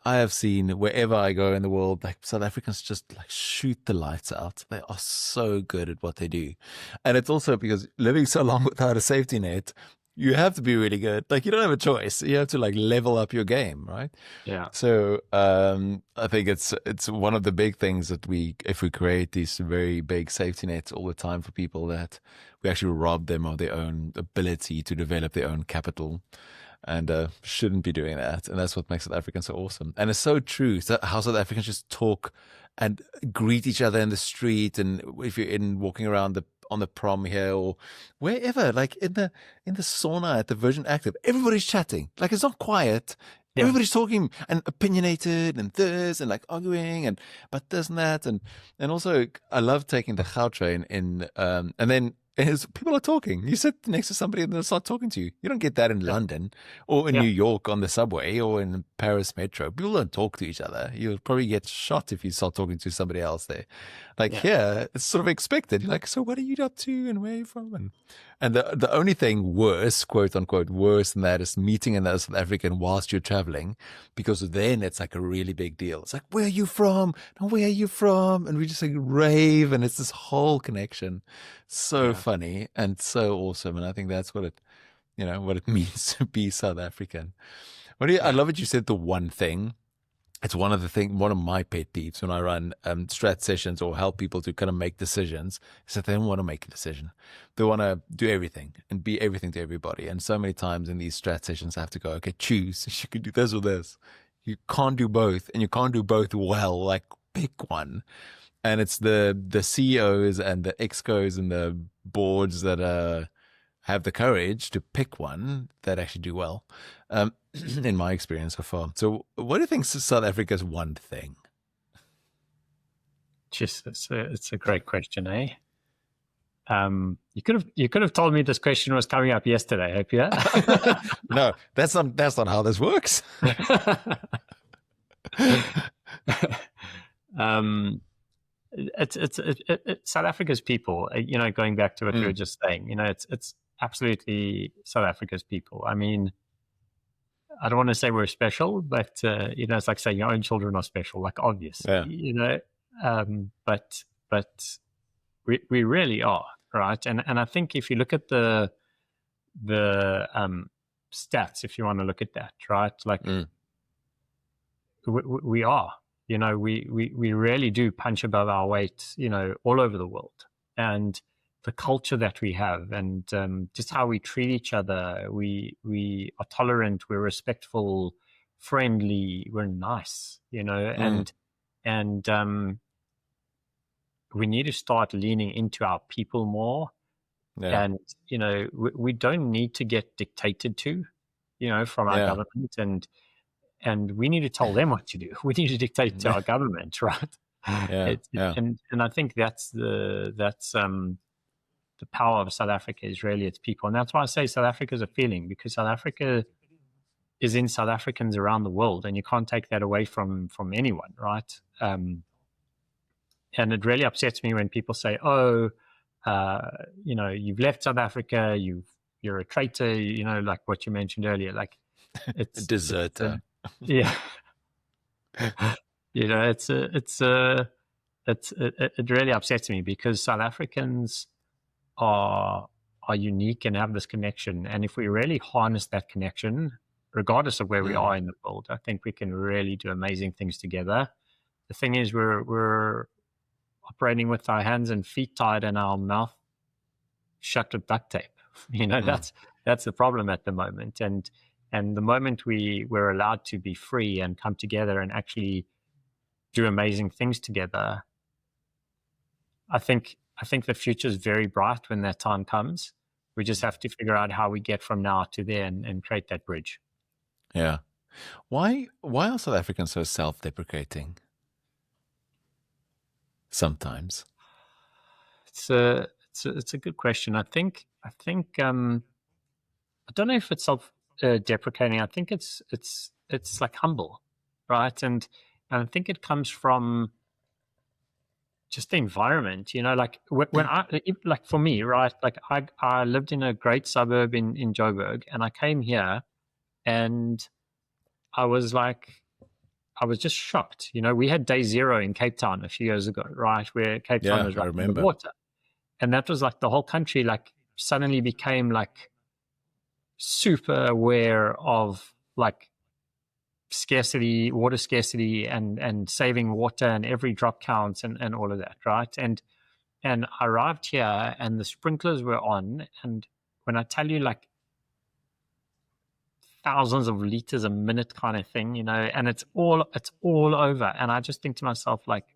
I have seen wherever I go in the world, like South Africans just like shoot the lights out. They are so good at what they do. And it's also because living so long without a safety net, you have to be really good. Like you don't have a choice. You have to like level up your game, right?
Yeah.
So I think it's one of the big things that if we create these very big safety nets all the time for people, that we actually rob them of their own ability to develop their own capital. And shouldn't be doing that. And that's what makes South Africans so awesome. And it's so true how South Africans just talk and greet each other in the street. And if you're walking around on the prom here or wherever, like in the sauna at the Virgin Active, everybody's chatting. Like it's not quiet. Yeah. Everybody's talking and opinionated and this and like arguing but this and that. And also I love taking the Gautrain and then people are talking. You sit next to somebody and they'll start talking to you. You don't get that in London or in New York on the subway or in Paris metro. People don't talk to each other. You'll probably get shot if you start talking to somebody else there. Like here, it's sort of expected. You're like, so what are you up to and where are you from? And the only thing worse, quote unquote, worse than that is meeting another South African whilst you're traveling, because then it's like a really big deal. It's like, where are you from? And where are you from? And we just like rave, and it's this whole connection. So funny and so awesome. And I think that's what it means to be South African. I love what you said, the one thing. It's one of my pet peeves when I run strat sessions or help people to kind of make decisions, is that they don't want to make a decision. They want to do everything and be everything to everybody. And so many times in these strat sessions, I have to go, okay, choose. You can do this or this. You can't do both, and you can't do both well. Like, pick one. And it's the CEOs and the excos and the boards that have the courage to pick one that actually do well, in my experience so far. So what do you think is South Africa's one thing?
It's a great question, eh? You could have told me this question was coming up yesterday, Pierre.
No, that's not how this works.
It's South Africa's people. Going back to what you were just saying, it's absolutely South Africa's people. I mean, I don't want to say we're special, but it's like saying your own children are special, like obvious.
Yeah.
But we really are, right? And I think if you look at the stats, if you want to look at that, right, like we are, we really do punch above our weight, all over the world. And the culture that we have, and just how we treat each other, we are tolerant, we're respectful, friendly, we're nice, and we need to start leaning into our people more. Yeah. And, we don't need to get dictated to, from our government, and we need to tell them what to do. We need to dictate to our government, right? And I think that's the power of South Africa, is really its people. And that's why I say South Africa is a feeling, because South Africa is in South Africans around the world, and you can't take that away from anyone, right? And it really upsets me when people say, "Oh, you've left South Africa, you're a traitor," like what you mentioned earlier, like it's
a deserter.
Yeah. It really upsets me, because South Africans are unique and have this connection. And if we really harness that connection, regardless of where we are in the world, I think we can really do amazing things together. The thing is, we're operating with our hands and feet tied and our mouth shut with duct tape. That's the problem at the moment. And the moment we're allowed to be free and come together and actually do amazing things together, I think the future is very bright when that time comes. We just have to figure out how we get from now to there and create that bridge.
Yeah. Why are South Africans so self-deprecating? Sometimes.
It's a good question. I think I don't know if it's self-deprecating. I think it's like humble, right? And I think it comes from just the environment, like when like for me, right? Like I lived in a great suburb in Joburg, and I came here, and I was just shocked. We had day zero in Cape Town a few years ago, right? Where Cape Town was right in the water. And that was like the whole country like suddenly became like super aware of like scarcity, water scarcity, and saving water, and every drop counts, and all of that, right? And I arrived here, and the sprinklers were on, and when I tell you, like, thousands of liters a minute kind of thing, and it's all over, and I just think to myself, like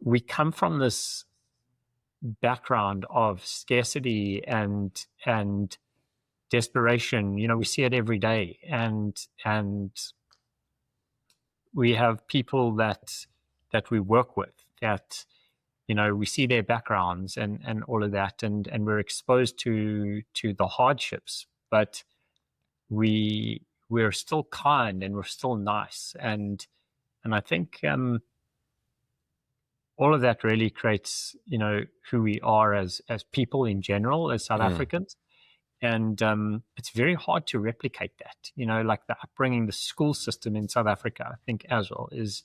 we come from this background of scarcity and desperation. We see it every day, and we have people that we work with that we see their backgrounds and all of that, and we're exposed to the hardships, but we're still kind, and we're still nice, and I think all of that really creates who we are as people in general, as South Africans. And it's very hard to replicate that, like the upbringing, the school system in South Africa, I think as well is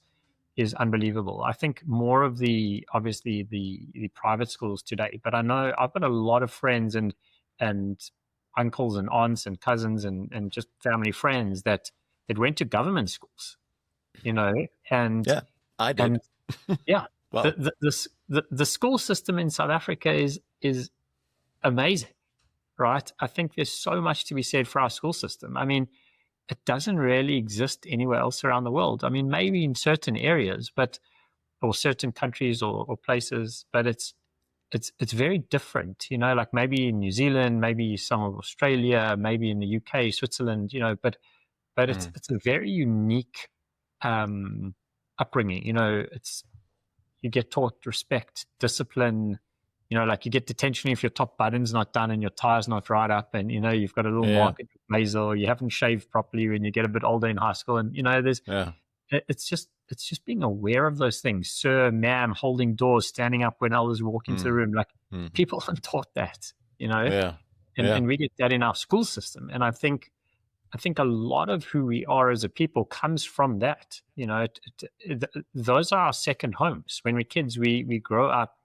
unbelievable. I think more of obviously the private schools today, but I know I've got a lot of friends and uncles and aunts and cousins and just family friends that went to government schools, and
yeah, I did.
And, yeah.
Wow.
The school system in South Africa is amazing. Right? I think there's so much to be said for our school system. I mean, it doesn't really exist anywhere else around the world. I mean, maybe in certain areas, or certain countries or places, but it's very different, like maybe in New Zealand, maybe some of Australia, maybe in the UK, Switzerland, but it's a very unique upbringing. You get taught respect, discipline. Like you get detention if your top button's not done and your tie's not right up, and you've got a little mark at your blazer, or you haven't shaved properly when you get a bit older in high school, and it's just being aware of those things. Sir, ma'am, holding doors, standing up when others walk into the room. Like people aren't taught that, and we get that in our school system. And I think I think a lot of who we are as a people comes from that. Those are our second homes. When we're kids, we grow up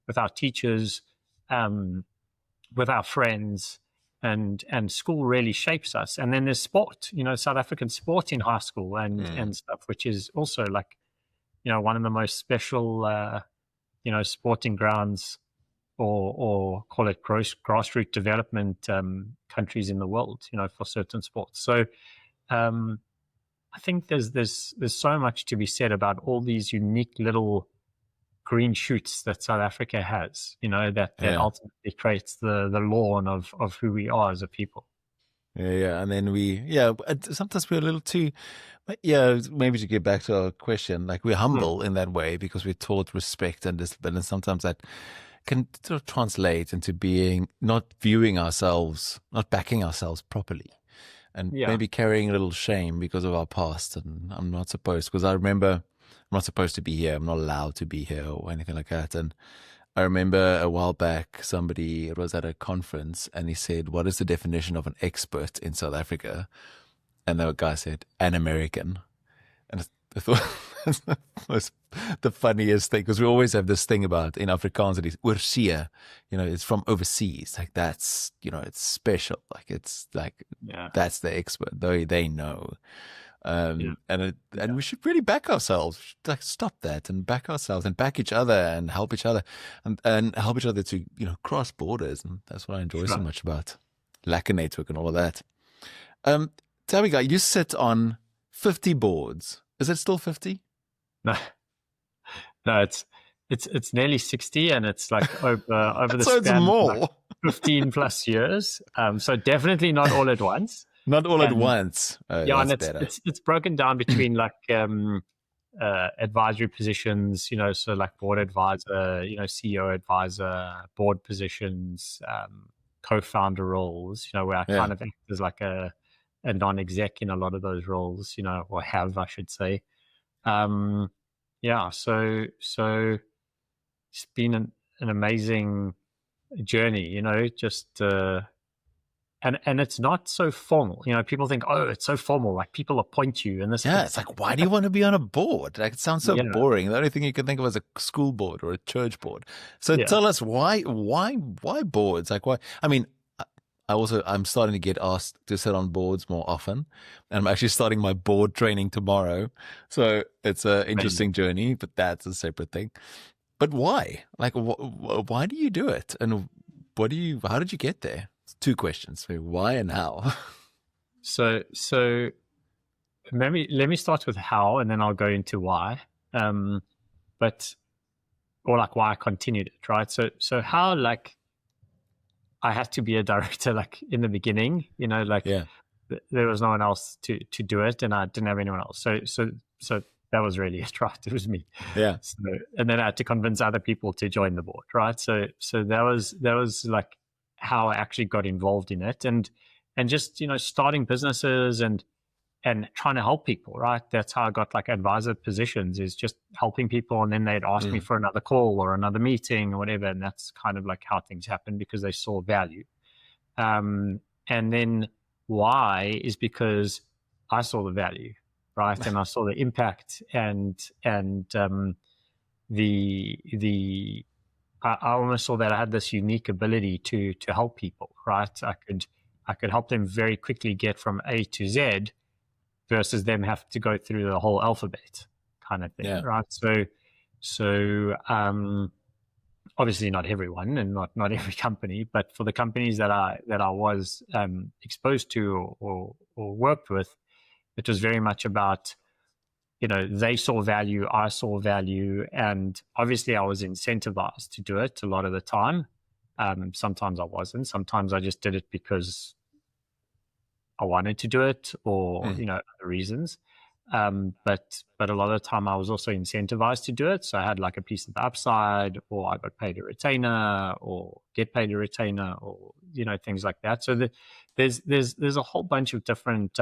with our teachers, with our friends, and school really shapes us. And then there's sport, South African sport in high school and stuff, which is also like, one of the most special, sporting grounds, or call it grassroots development countries in the world, for certain sports. So I think there's so much to be said about all these unique little green shoots that South Africa has, that ultimately creates the lawn of who we are as a people.
Yeah. And then sometimes we're a little too, maybe to get back to our question, like we're humble in that way because we're taught respect and discipline. And sometimes that can sort of translate into not viewing ourselves, not backing ourselves properly, and maybe carrying a little shame because of our past. And I'm not supposed, because I remember I'm not supposed to be here. I'm not allowed to be here or anything like that. And I remember a while back, it was at a conference, and he said, "What is the definition of an expert in South Africa?" And the guy said, "An American." And I thought that's the funniest thing, because we always have this thing about, in Afrikaans, it is oorsee, it's from overseas. Like that's, it's special. Like it's like, that's the expert, though they know. And we should really back ourselves, like stop that and back ourselves and back each other and help each other and help each other to, cross borders. And that's what I enjoy so much about Lekker Network and all of that. Tell me, Guy, you sit on 50 boards. Is it still 50?
No, it's nearly 60, and it's like over the
so
span
it's more.
Of like 15 plus years. So definitely not all at once.
Not all at once. Oh,
yeah,
that's
and
better.
It's broken down between like advisory positions, so like board advisor, CEO advisor, board positions, co-founder roles, where I kind of act as like a non-exec in a lot of those roles, or have, I should say. So it's been an amazing journey, just and it's not so formal. People think, oh, it's so formal, like people appoint you and this.
Yeah, it's like, why do you want to be on a board? Like, it sounds so boring. The only thing you can think of is a school board or a church board. So tell us why boards? Like, why? I mean, I'm starting to get asked to sit on boards more often, and I'm actually starting my board training tomorrow. So it's an interesting journey, but that's a separate thing. But why? Like, why do you do it? And how did you get there? It's two questions. So why and how?
So maybe let me start with how, and then I'll go into why. Or like why I continued it, right? So how, like, I had to be a director, like in the beginning, there was no one else to do it, and I didn't have anyone else. So that was really it, right? It was me.
Yeah.
So, and then I had to convince other people to join the board, right? So that was like how I actually got involved in it, and just starting businesses and trying to help people, right? That's how I got like advisor positions, is just helping people, and then they'd ask me for another call or another meeting or whatever, and that's kind of like how things happen, because they saw value. And then why is because I saw the value, right? And I saw the impact and I almost saw that I had this unique ability to help people, right? I could help them very quickly get from A to Z, versus them have to go through the whole alphabet kind of thing, right? So obviously not everyone and not every company, but for the companies that I was exposed to or worked with, it was very much about, they saw value, I saw value, and obviously I was incentivized to do it a lot of the time. Sometimes I wasn't. Sometimes I just did it because I wanted to do it, or other reasons. But a lot of the time I was also incentivized to do it. So I had like a piece of the upside, or I got paid a retainer, or get paid a retainer, or things like that. So there's a whole bunch of different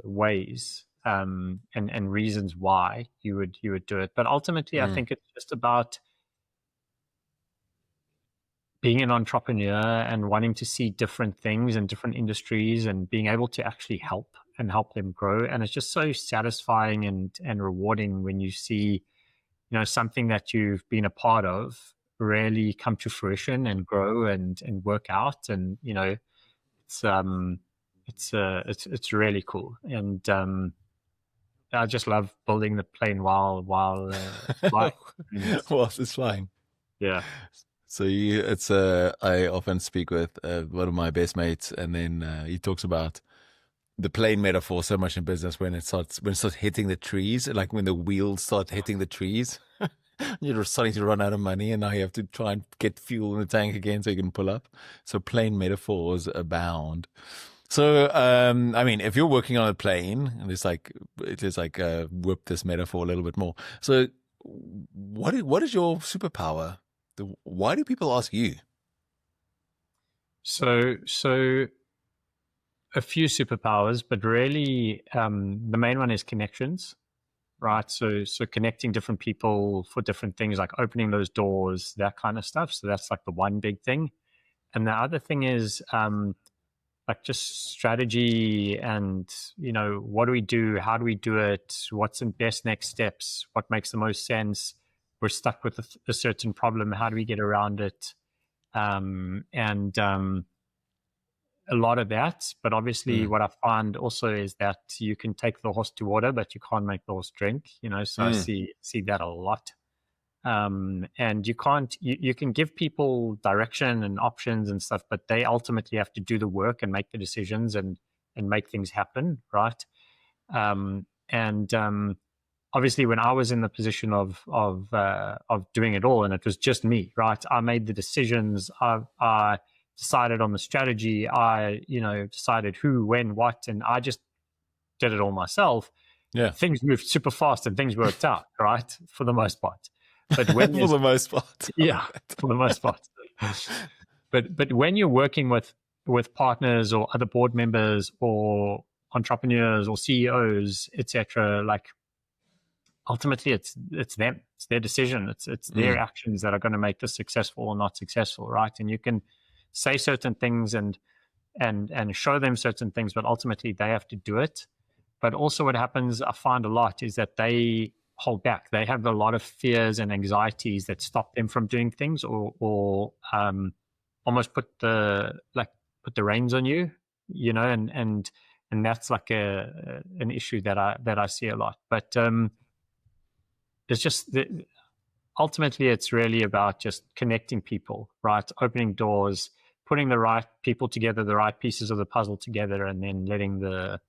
ways and reasons why you would do it. But ultimately, I think it's just about being an entrepreneur and wanting to see different things and different industries and being able to actually help them grow. And it's just so satisfying and rewarding when you see, something that you've been a part of really come to fruition and grow and work out. And, it's really cool. And, I just love building the plane while flying.
Whilst it's flying.
Yeah.
So I often speak with one of my best mates, and then he talks about the plane metaphor so much in business when it starts hitting the trees, like when the wheels start hitting the trees, you're starting to run out of money, and now you have to try and get fuel in the tank again so you can pull up. So plane metaphors abound. So, I mean, if you're working on a plane, and it's like whip this metaphor a little bit more. So, what is your superpower? Why do people ask you?
So a few superpowers, but really, the main one is connections, right? So connecting different people for different things, like opening those doors, that kind of stuff. So that's like the one big thing. And the other thing is, like just strategy and, what do we do? How do we do it? What's the best next steps? What makes the most sense? We're stuck with a certain problem. How do we get around it? A lot of that. But obviously what I find also is that you can take the horse to water, but you can't make the horse drink, so I see that a lot. And you can give people direction and options and stuff, but they ultimately have to do the work and make the decisions and make things happen. Right. Obviously when I was in the position of doing it all, and it was just me, right? I made the decisions. I decided on the strategy. I, decided who, when, what, and I just did it all myself.
Yeah.
Things moved super fast and things worked out, right? For the most part. But when
for the most part.
Yeah, for the most part. But when you're working with partners or other board members or entrepreneurs or CEOs, etc., like ultimately it's them. It's their decision. It's their actions that are going to make this successful or not successful, right? And you can say certain things and show them certain things, but ultimately they have to do it. But also what happens, I find a lot, is that they hold back. They have a lot of fears and anxieties that stop them from doing things, or almost put the reins on you, and that's like an issue that I see a lot. But it's just ultimately it's really about just connecting people, right? Opening doors, putting the right people together, the right pieces of the puzzle together, and then letting the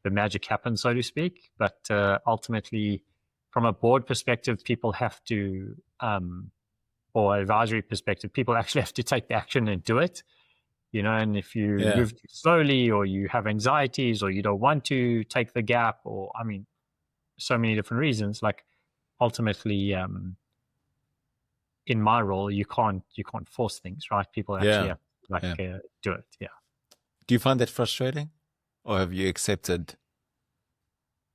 magic happen, so to speak. But ultimately, from a board perspective, people have to, or advisory perspective, people actually have to take the action and do it. And if you move too slowly, or you have anxieties, or you don't want to take the gap, or so many different reasons, like ultimately, in my role, you can't force things, right? People actually have to do it. Yeah.
Do you find that frustrating? Or have you accepted?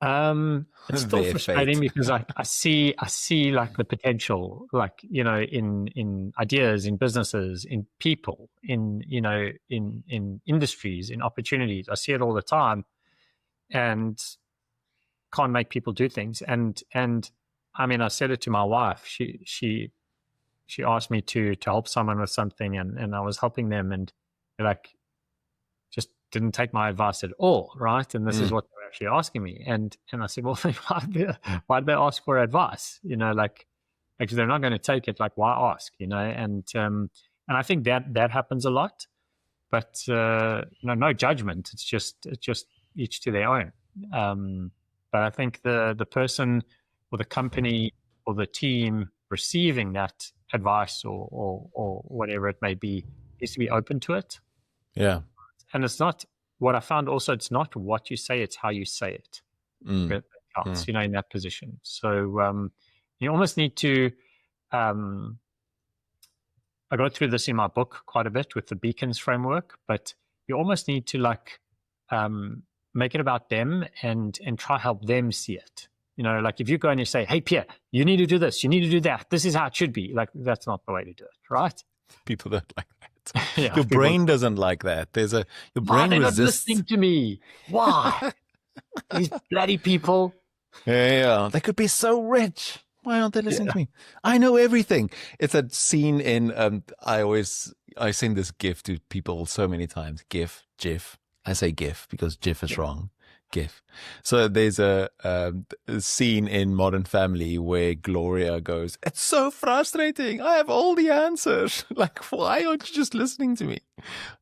It's still frustrating because I see like the potential, like, in ideas, in businesses, in people, in industries, in opportunities. I see it all the time, and can't make people do things. And I mean, I said it to my wife. She asked me to help someone with something, and I was helping them, and like just didn't take my advice at all, right? And this is what they're actually asking me. And I said, well, why did they ask for advice? Like they're not going to take it. Like, why ask? And I think that happens a lot. But no judgment. It's just each to their own. But I think the person or the company or the team receiving that advice or whatever it may be needs to be open to it.
Yeah.
And it's not what I found also, it's not what you say, it's how you say it. That counts, in that position. So you almost need to, I go through this in my book quite a bit with the beacons framework, but you almost need to make it about them and try help them see it. Like if you go and you say, hey, Pierre, you need to do this, you need to do that, this is how it should be. Like, that's not the way to do it, right?
People don't like that.
Yeah,
Your
people,
brain doesn't like that. Your
why are
brain
they not
resists.
listening to me? Why? These bloody people.
Yeah, they could be so rich. Why aren't they listening to me? I know everything. It's a scene in, I send this GIF to people so many times. GIF. I say GIF because GIF is wrong. GIF. So there's a scene in Modern Family where Gloria goes, "It's so frustrating. I have all the answers. Like, why aren't you just listening to me?"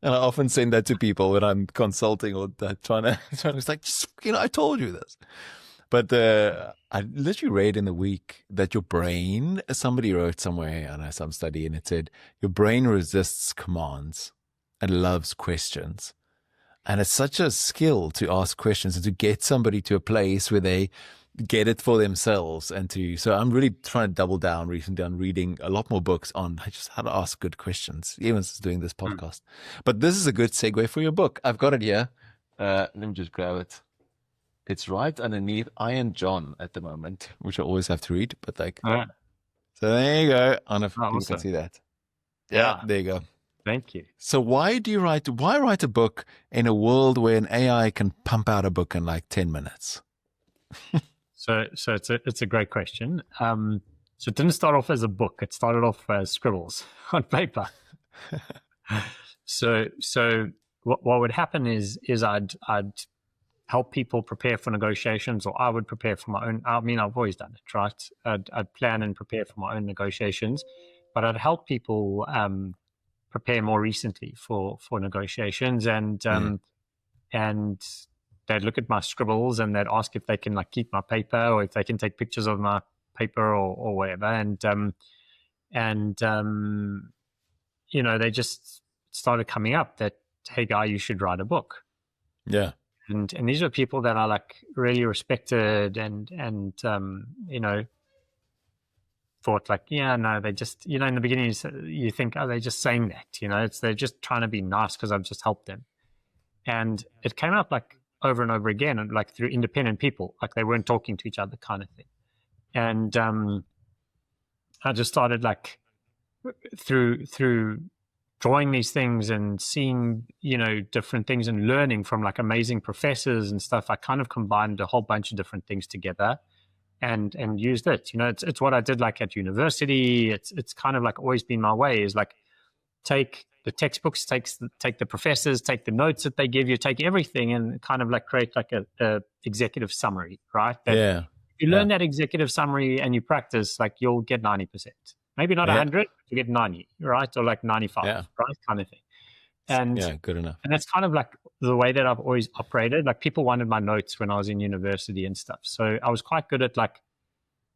And I often send that to people when I'm consulting or trying to, it's like, just, I told you this. But I literally read in the week that your brain, somebody wrote somewhere, I don't know, some study, and it said, your brain resists commands and loves questions. And it's such a skill to ask questions and to get somebody to a place where they get it for themselves. So I'm really trying to double down recently on reading a lot more books on just how to ask good questions, even since doing this podcast. But this is a good segue for your book. I've got it here. Let me just grab it. It's right underneath Iron John at the moment, which I always have to read, but like, so there you go. I don't know if people can see that. Yeah, there you go.
Thank you.
So why write a book in a world where an AI can pump out a book in like 10 minutes?
So it's a great question. So it didn't start off as a book. It started off as scribbles on paper. So what would happen is I'd help people prepare for negotiations, or I would prepare for my own. I mean, I've always done it, right? I'd plan and prepare for my own negotiations, but I'd help people prepare more recently for negotiations, and they'd look at my scribbles and they'd ask if they can like keep my paper, or if they can take pictures of my paper or whatever, and they just started coming up that, hey Guy, you should write a book.
Yeah.
And these are people that are like really respected and thought like, yeah, no, they just, in the beginning you think, oh, they're just saying that, they're just trying to be nice because I've just helped them. And it came up like over and over again, and like through independent people, like they weren't talking to each other kind of thing. And I just started like through drawing these things and seeing, different things and learning from like amazing professors and stuff. I kind of combined a whole bunch of different things together and used it. It's what I did like at university. It's kind of like always been my way, is like take the textbooks, take the professors, take the notes that they give you, take everything and kind of like create like a executive summary, right? If you learn that executive summary and you practice, like you'll get 90%. Maybe not 100, you get 90, right? Or like 95, right? Kind of thing. And
good enough.
And that's kind of like the way that I've always operated. Like people wanted my notes when I was in university and stuff. So I was quite good at like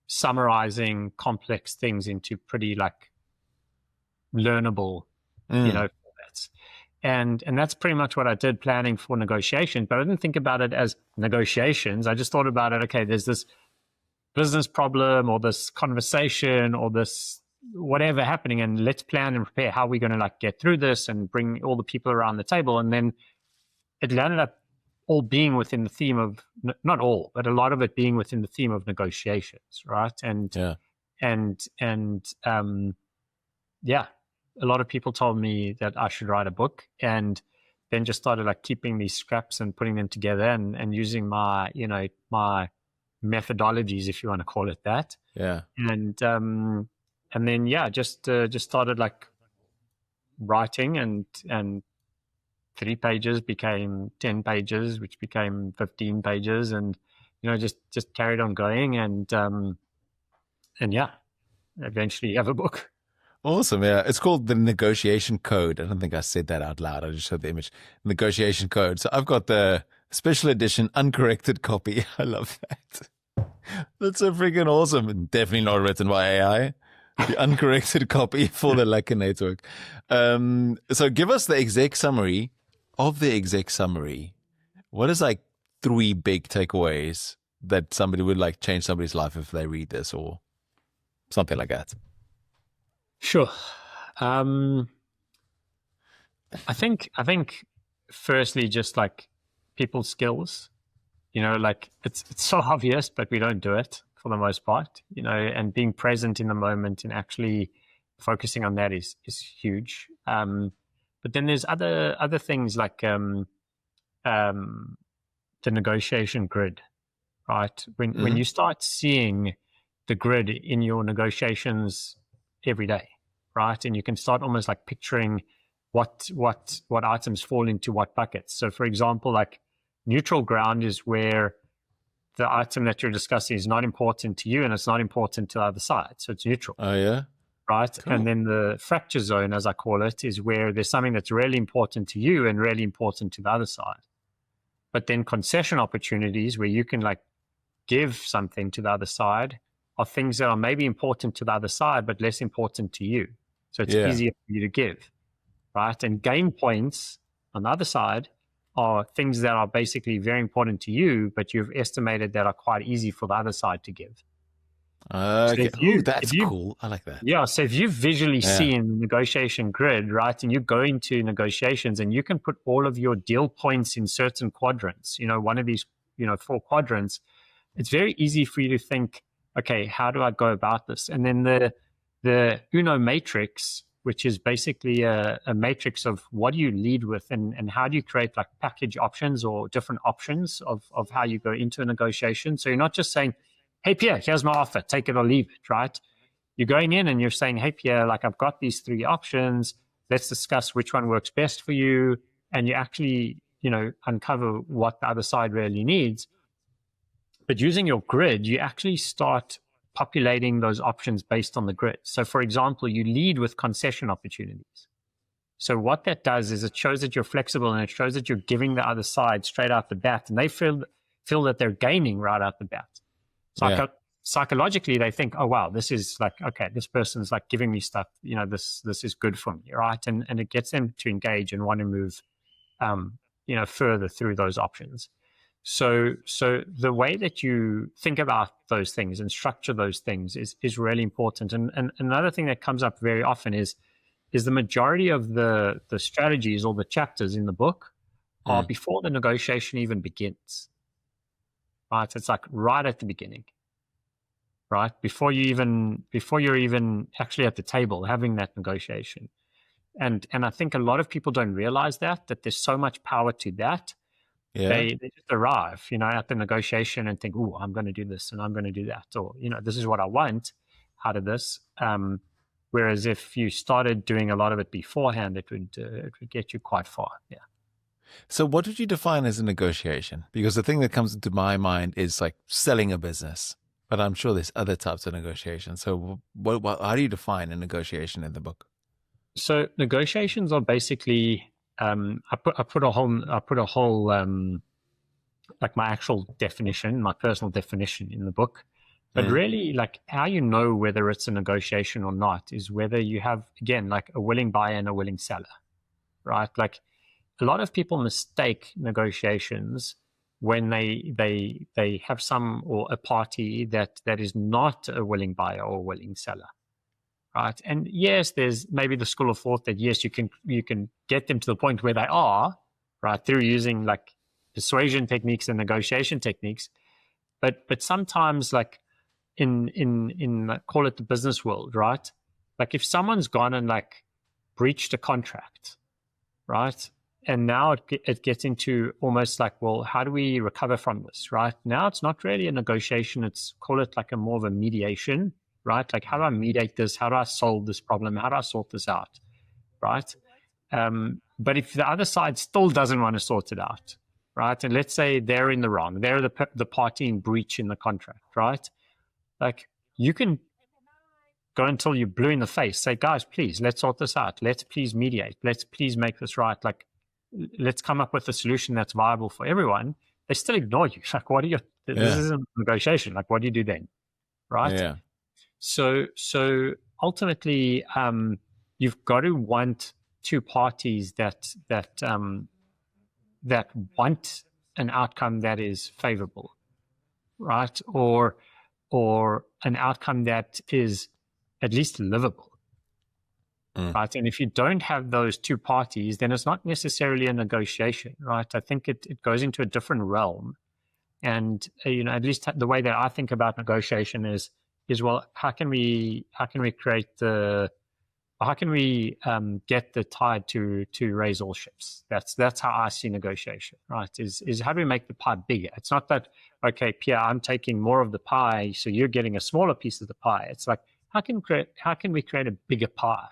summarizing complex things into pretty like learnable, formats. And that's pretty much what I did planning for negotiation. But I didn't think about it as negotiations. I just thought about it, okay, there's this business problem or this conversation or this whatever happening, and let's plan and prepare how we're going to like get through this and bring all the people around the table. And then it ended up all being within the theme of, not all, but a lot of it being within the theme of negotiations, right? A lot of people told me that I should write a book, and then just started like keeping these scraps and putting them together and using my my methodologies, if you want to call it that. And then just started like writing, and 3 pages became 10 pages, which became 15 pages, and just carried on going, and eventually you have a book.
Awesome. Yeah. It's called The Negotiation Code. I don't think I said that out loud. I just showed the image. Negotiation Code. So I've got the special edition uncorrected copy. I love that. That's so freaking awesome. And definitely not written by AI. The uncorrected copy for the Lekker Network. So give us the exec summary of the exec summary. What is like 3 big takeaways that somebody would like change somebody's life if they read this or something like that?
Sure. I think firstly, just like people's skills, like it's so obvious, but we don't do it for the most part, and being present in the moment and actually focusing on that is huge. But then there's other things like the negotiation grid, right? When you start seeing the grid in your negotiations every day, right, and you can start almost like picturing what items fall into what buckets. So, for example, like neutral ground is where the item that you're discussing is not important to you and it's not important to the other side, so it's neutral.
Oh yeah.
Right.
Cool.
And then the fracture zone, as I call it, is where there's something that's really important to you and really important to the other side. But then concession opportunities where you can like give something to the other side are things that are maybe important to the other side, but less important to you. So it's easier for you to give. Right. And gain points on the other side are things that are basically very important to you, but you've estimated that are quite easy for the other side to give.
Okay.
So
that's cool. I like that.
Yeah. So if you've visually seen the negotiation grid, right, and you go into negotiations and you can put all of your deal points in certain quadrants, one of these, 4 quadrants, it's very easy for you to think, okay, how do I go about this? And then the Uno matrix, which is basically a matrix of what do you lead with and how do you create like package options or different options of how you go into a negotiation. So you're not just saying, hey, Pierre, here's my offer, take it or leave it, right? You're going in and you're saying, hey, Pierre, like I've got these 3 options. Let's discuss which one works best for you. And you actually, uncover what the other side really needs. But using your grid, you actually start populating those options based on the grid. So for example, you lead with concession opportunities. So what that does is it shows that you're flexible and it shows that you're giving the other side straight out the bat and they feel that they're gaining right out the bat. Psychologically, they think, oh, wow, this is like, okay, this person's like giving me stuff, this is good for me, right? And it gets them to engage and want to move, further through those options. So the way that you think about those things and structure those things is really important. And another thing that comes up very often is the majority of the strategies or the chapters in the book are before the negotiation even begins. Right, it's like right at the beginning, right? Before you're even actually at the table having that negotiation. And I think a lot of people don't realize that there's so much power to that. Yeah. They just arrive, at the negotiation and think, oh, I'm going to do this and I'm going to do that. Or, this is what I want out of this. Whereas if you started doing a lot of it beforehand, it would get you quite far. Yeah.
So what would you define as a negotiation? Because the thing that comes into my mind is like selling a business, but I'm sure there's other types of negotiation. So how do you define a negotiation in the book?
So negotiations are basically, I put a whole like my actual definition, my personal definition in the book, but really like how you know whether it's a negotiation or not is whether you have, again, like a willing buyer and a willing seller, right? Like, a lot of people mistake negotiations when they have some or a party that is not a willing buyer or willing seller, right? And yes, there's maybe the school of thought that yes, you can get them to the point where they are, right, through using like persuasion techniques and negotiation techniques, but sometimes like in call it the business world, right? Like if someone's gone and like breached a contract, right? And now it gets into almost like, well, how do we recover from this, right? Now it's not really a negotiation. It's call it like a more of a mediation, right? Like how do I mediate this? How do I solve this problem? How do I sort this out, right? But if the other side still doesn't want to sort it out, right? And let's say they're in the wrong. They're the party in breach in the contract, right? Like you can go until you're blue in the face. Say, guys, please, let's sort this out. Let's please mediate. Let's please make this right. Like, let's come up with a solution that's viable for everyone. They still ignore you. Like, what do you? This isn't a negotiation. Like, what do you do then, right?
Yeah.
So ultimately, you've got to want 2 parties that want an outcome that is favorable, right? Or an outcome that is at least livable. Right. And if you don't have those 2 parties, then it's not necessarily a negotiation, right? I think it goes into a different realm. And, at least the way that I think about negotiation is well, how can we create the how can we get the tide to raise all ships? That's how I see negotiation, right? Is how do we make the pie bigger? It's not that, okay, Pierre, I'm taking more of the pie, so you're getting a smaller piece of the pie. It's like, how can we create a bigger pie?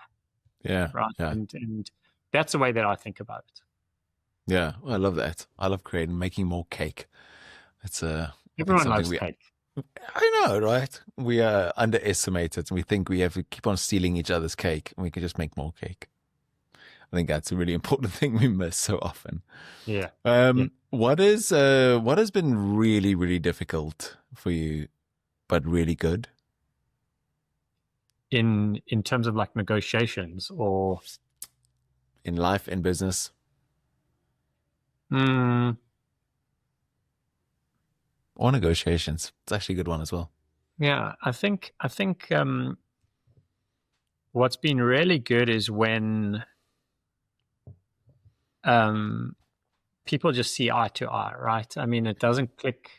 Yeah.
Right.
Yeah.
And that's the way that I think about it.
Yeah. Well, I love that. I love making more cake. It's I think
Everyone
something
loves cake.
I know, right? We are underestimated and we think we have to keep on stealing each other's cake and we can just make more cake. I think that's a really important thing we miss so often.
Yeah.
What has been really, really difficult for you, but really good?
In terms of like negotiations or
in life, in business? Or negotiations. It's actually a good one as well.
Yeah, I think what's been really good is when people just see eye to eye, right? I mean, it doesn't click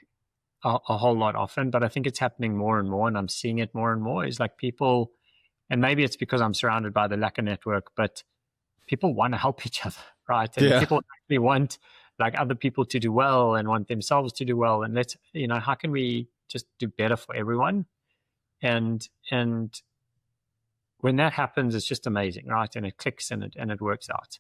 a whole lot often, but I think it's happening more and more, and I'm seeing it more and more. Is like people, and maybe it's because I'm surrounded by the Lekker Network, but people want to help each other, right? And people actually want like other people to do well and want themselves to do well. And let's, how can we just do better for everyone? And when that happens, it's just amazing, right? And it clicks and it works out.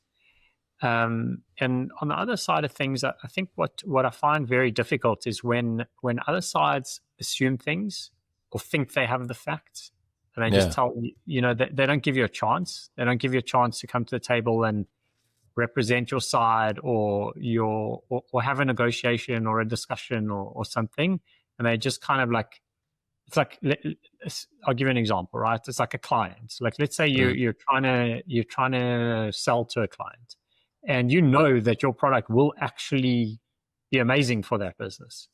And on the other side of things, I think what I find very difficult is when other sides assume things or think they have the facts, and they just tell you, they don't give you a chance. They don't give you a chance to come to the table and represent your side or have a negotiation or a discussion or something. And they just kind of like, it's like, I'll give you an example, right? It's like a client. Like, let's say you're trying to sell to a client, and you know that your product will actually be amazing for that business,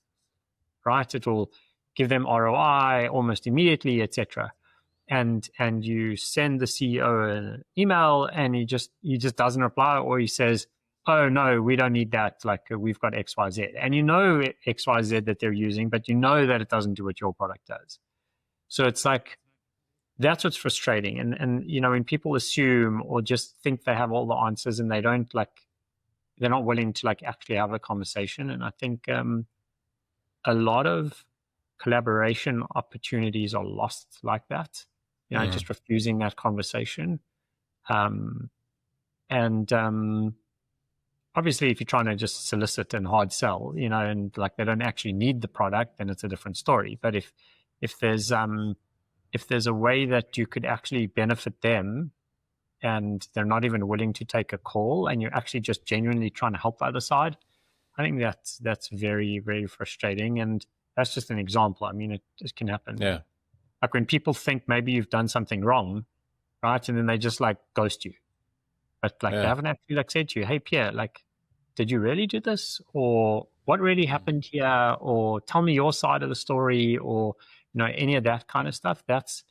right? It will give them ROI almost immediately, etc. And you send the CEO an email, and he just doesn't reply, or he says, "Oh no, we don't need that. Like we've got XYZ," and you know XYZ that they're using, but you know that it doesn't do what your product does. So it's like, that's what's frustrating. And when people assume or just think they have all the answers and they're not willing to like actually have a conversation. And I think a lot of collaboration opportunities are lost like that, just refusing that conversation. Obviously, if you're trying to just solicit and hard sell, and like they don't actually need the product, then it's a different story. But if there's a way that you could actually benefit them, and they're not even willing to take a call, and you're actually just genuinely trying to help the other side, I think that's very, very frustrating. And that's just an example. I mean, it just can happen.
Yeah.
Like when people think maybe you've done something wrong, right? And then they just like ghost you. But like they haven't actually like said to you, "Hey Pierre, like, did you really do this? Or what really happened here? Or tell me your side of the story," or any of that kind of stuff. That's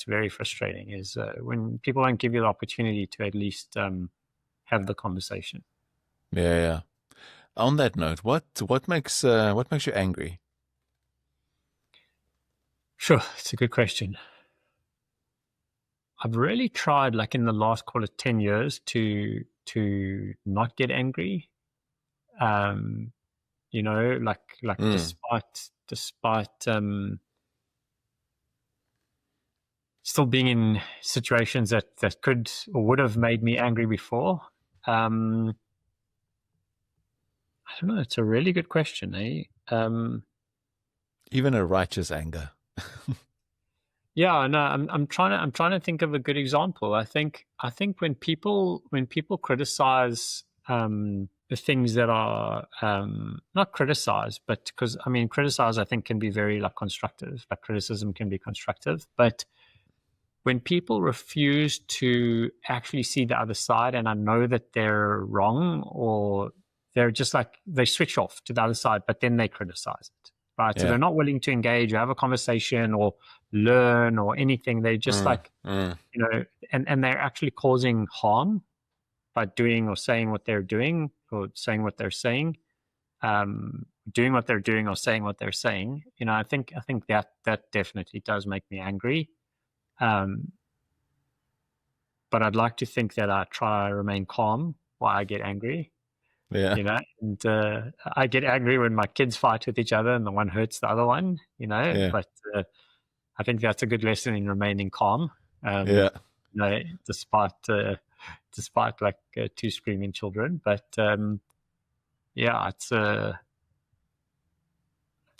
very frustrating, is when people don't give you the opportunity to at least have the conversation.
Yeah. On that note, what makes you angry?
Sure, it's a good question. I've really tried, like in the last, call it 10 years, to not get angry. Despite still being in situations that could or would have made me angry before. I don't know. It's a really good question, eh?
Even a righteous anger.
Yeah, no, I'm trying to think of a good example. I think when people criticize the things that are not criticize, but because criticize I think can be very like constructive. Like criticism can be constructive, but when people refuse to actually see the other side, and I know that they're wrong, or they're just like they switch off to the other side, but then they criticize it. Right. Yeah. So they're not willing to engage or have a conversation or learn or anything. They just and they're actually causing harm by doing or saying what they're doing, or saying what they're saying, doing what they're doing or saying what they're saying. I think that definitely does make me angry. but I'd like to think that I try to remain calm while I get angry.
Yeah.
And I get angry when my kids fight with each other and the one hurts the other one,
Yeah.
but I think that's a good lesson in remaining calm.
Yeah.
Despite like two screaming children, but it's I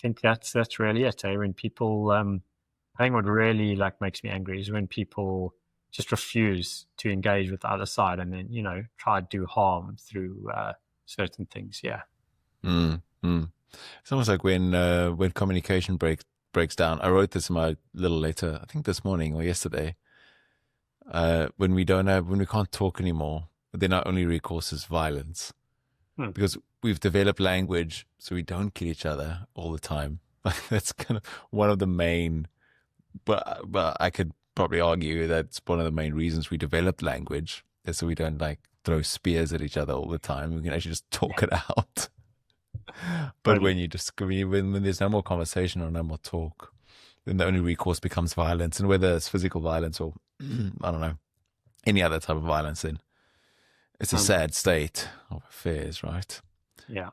think that's really it. When people, I think what really like makes me angry is when people just refuse to engage with the other side and then try to do harm through certain things. Yeah.
It's almost like when communication breaks down. I wrote this in my little letter, I think this morning or yesterday. When we can't talk anymore, then our only recourse is violence, because we've developed language so we don't kill each other all the time. That's kind of one of the main. But I could probably argue that's one of the main reasons we developed language, is so we don't like throw spears at each other all the time. We can actually just talk it out. But when there's no more conversation or no more talk, then the only recourse becomes violence. And whether it's physical violence or I don't know, any other type of violence, then it's a sad state of affairs, right?
Yeah.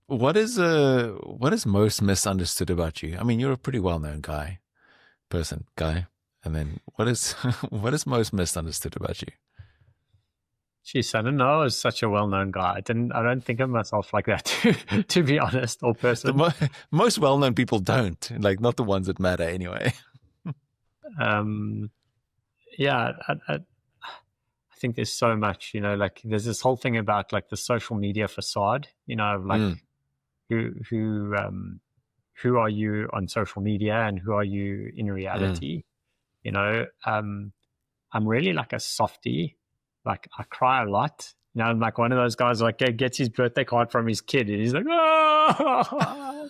What is most misunderstood about you? I mean, you're a pretty well-known guy. And then what is most misunderstood about you?
Jeez, I don't know. I was such a well-known guy. I don't think of myself like that, to be honest, or person.
Most well-known people don't, like, not the ones that matter anyway.
Yeah, I think there's so much, like there's this whole thing about like the social media facade, like who are you on social media and who are you in reality? I'm really like a softie. Like I cry a lot. I'm like one of those guys like gets his birthday card from his kid and he's like, oh.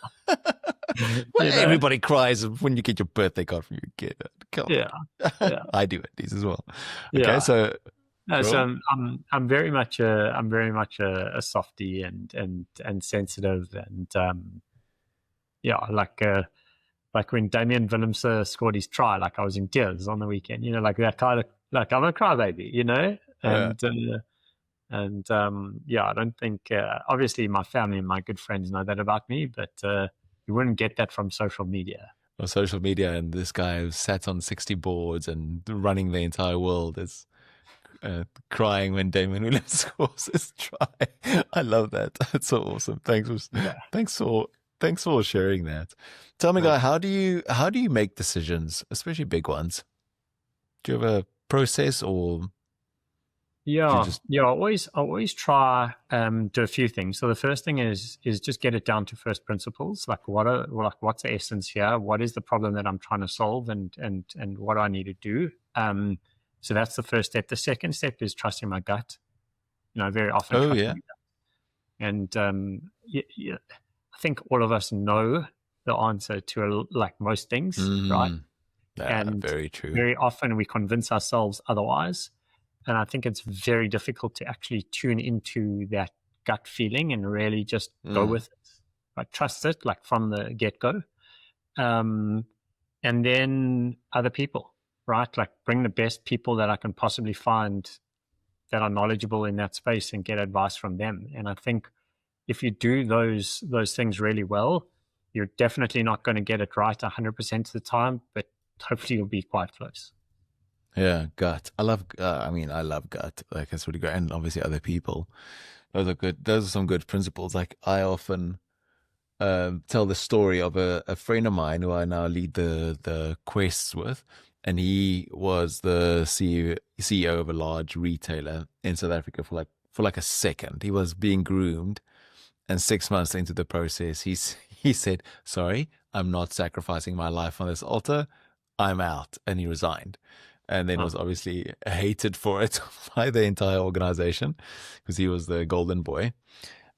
Everybody cries when you get your birthday card from your kid.
Yeah.
I do it these as well.
Yeah.
Okay, so
no, so I'm very much a softie and sensitive and like when Damian Willemse scored his try, like I was in tears on the weekend, like that kind of, like I'm a crybaby, and I don't think obviously my family and my good friends know that about me, but you wouldn't get that from social media.
Well, social media and this guy who sat on 60 boards and running the entire world is crying when Damon Williams scores his try. I love that. That's so awesome. Thanks for sharing that. Tell me, Guy, how do you make decisions, especially big ones? Do you have a process or?
I always try do a few things. So the first thing is just get it down to first principles. Like what's the essence here? What is the problem that I'm trying to solve, and what do I need to do? So that's the first step. The second step is trusting my gut. Very often.
Oh yeah.
And I think all of us know the answer to like most things, right?
Yeah,
and
very true.
Very often we convince ourselves otherwise. And I think it's very difficult to actually tune into that gut feeling and really just go with it, like trust it, like from the get-go. And then other people, right? Like bring the best people that I can possibly find that are knowledgeable in that space and get advice from them. And I think if you do those things really well, you're definitely not going to get it right 100% of the time, but hopefully you'll be quite close.
Yeah, gut. I love gut. Like it's really great, and obviously other people. Those are good. Those are some good principles. Like I often tell the story of a friend of mine who I now lead the quests with, and he was the CEO of a large retailer in South Africa for like a second. He was being groomed, and 6 months into the process, he said, "Sorry, I'm not sacrificing my life on this altar. I'm out," and he resigned. And then was obviously hated for it by the entire organization because he was the golden boy.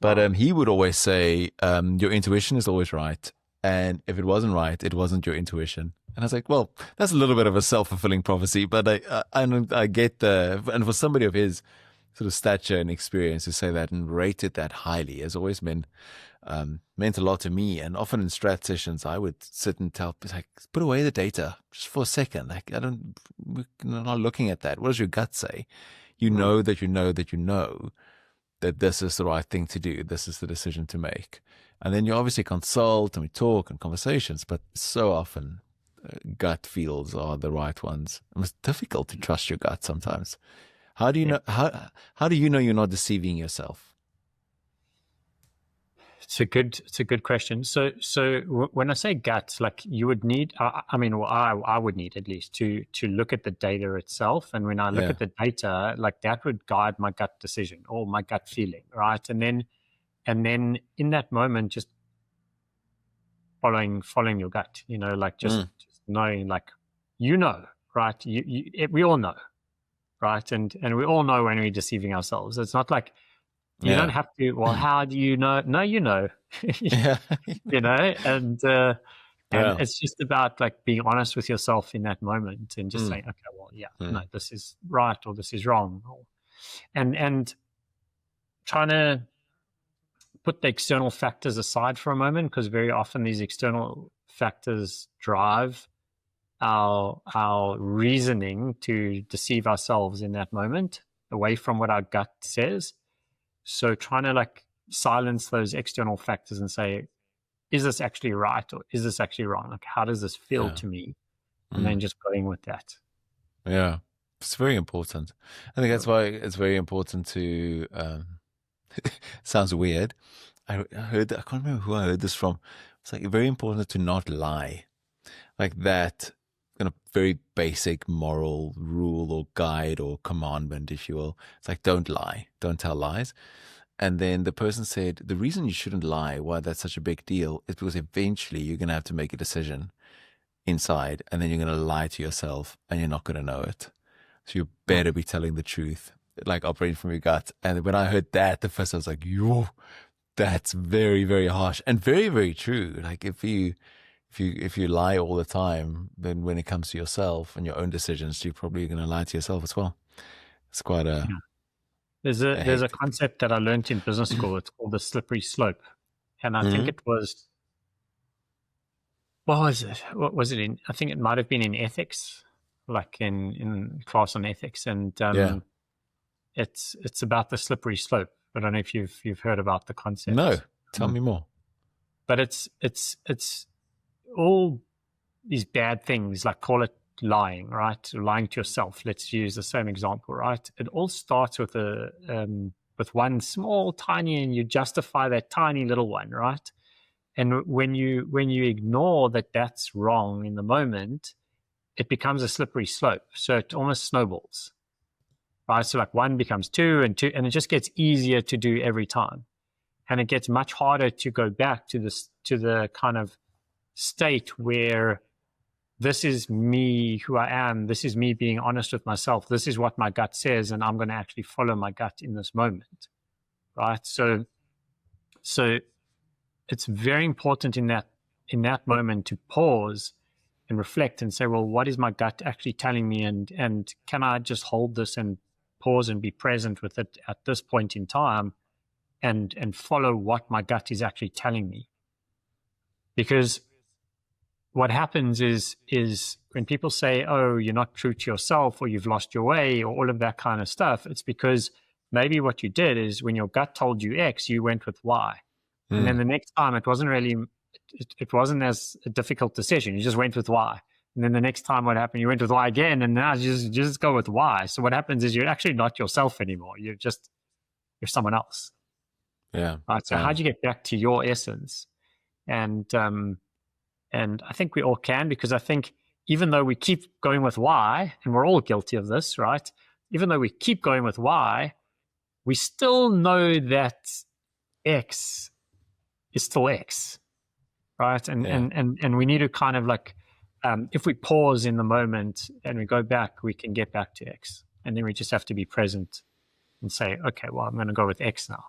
But he would always say, your intuition is always right. And if it wasn't right, it wasn't your intuition. And I was like, well, that's a little bit of a self-fulfilling prophecy, but I get and for somebody of his sort of stature and experience to say that and rate it that highly has always been meant a lot to me. And often in strat sessions, I would sit and tell, like, put away the data just for a second. Like, we're not looking at that. What does your gut say? You know that you know that you know that this is the right thing to do. This is the decision to make. And then you obviously consult and we talk and conversations, but so often gut feels are the right ones. It's difficult to trust your gut sometimes. How do you know, how do you know you're not deceiving yourself?
It's a good question. So when I say gut, like you would need, I would need at least to look at the data itself. And when I look at the data, like that would guide my gut decision or my gut feeling, right? And then in that moment, just following your gut, like just knowing, like, right? We all know, right? And we all know when we're deceiving ourselves. It's not like, you don't have to, well, how do you know? No, you know, and it's just about like being honest with yourself in that moment and just saying, okay, well, no, this is right or this is wrong. And trying to put the external factors aside for a moment, because very often these external factors drive our reasoning to deceive ourselves in that moment away from what our gut says. So trying to like silence those external factors and say, is this actually right or is this actually wrong? Like, how does this feel to me? And then just going with that.
Yeah, it's very important. I think that's why it's very important to, sounds weird. I can't remember who I heard this from. It's like very important to not lie. Like that kind of very basic moral rule or guide or commandment, if you will. It's like, don't lie, don't tell lies. And then the person said, the reason you shouldn't lie, why that's such a big deal, is because eventually you're going to have to make a decision inside, and then you're going to lie to yourself and you're not going to know it. So you better be telling the truth, like operating from your gut. And when I heard that, the first I was like, yo, that's very, very harsh and very, very true. Like if you lie all the time, then when it comes to yourself and your own decisions, you're probably going to lie to yourself as well. It's quite a...
There's a concept that I learned in business school. It's called the slippery slope. And I think it was, what was it in? I think it might have been in ethics, like in class on ethics. And it's about the slippery slope. I don't know if you've heard about the concept.
No, tell me more.
But it's all these bad things, like call it lying, right? Lying to yourself. Let's use the same example, right? It all starts with with one small, tiny, and you justify that tiny little one, right? And when you ignore that that's wrong in the moment, it becomes a slippery slope. So it almost snowballs, right? So like one becomes two, and it just gets easier to do every time, and it gets much harder to go back to the kind of state where this is me, who I am. This is me being honest with myself. This is what my gut says, and I'm going to actually follow my gut in this moment, right? So it's very important in that moment to pause and reflect and say, well, what is my gut actually telling me, and can I just hold this and pause and be present with it at this point in time, and follow what my gut is actually telling me? Because what happens is when people say, oh, you're not true to yourself, or you've lost your way, or all of that kind of stuff, it's because maybe what you did is when your gut told you X, you went with Y. And then the next time it wasn't as a difficult decision. You just went with Y. And then the next time what happened, you went with Y again, and now you just go with Y. So what happens is you're actually not yourself anymore. You're someone else.
Yeah.
Right. So how do you get back to your essence? And I think we all can, because I think even though we keep going with Y, and we're all guilty of this, right? Even though we keep going with Y, we still know that X is still X, right? And we need to kind of like, if we pause in the moment and we go back, we can get back to X. And then we just have to be present and say, okay, well, I'm going to go with X now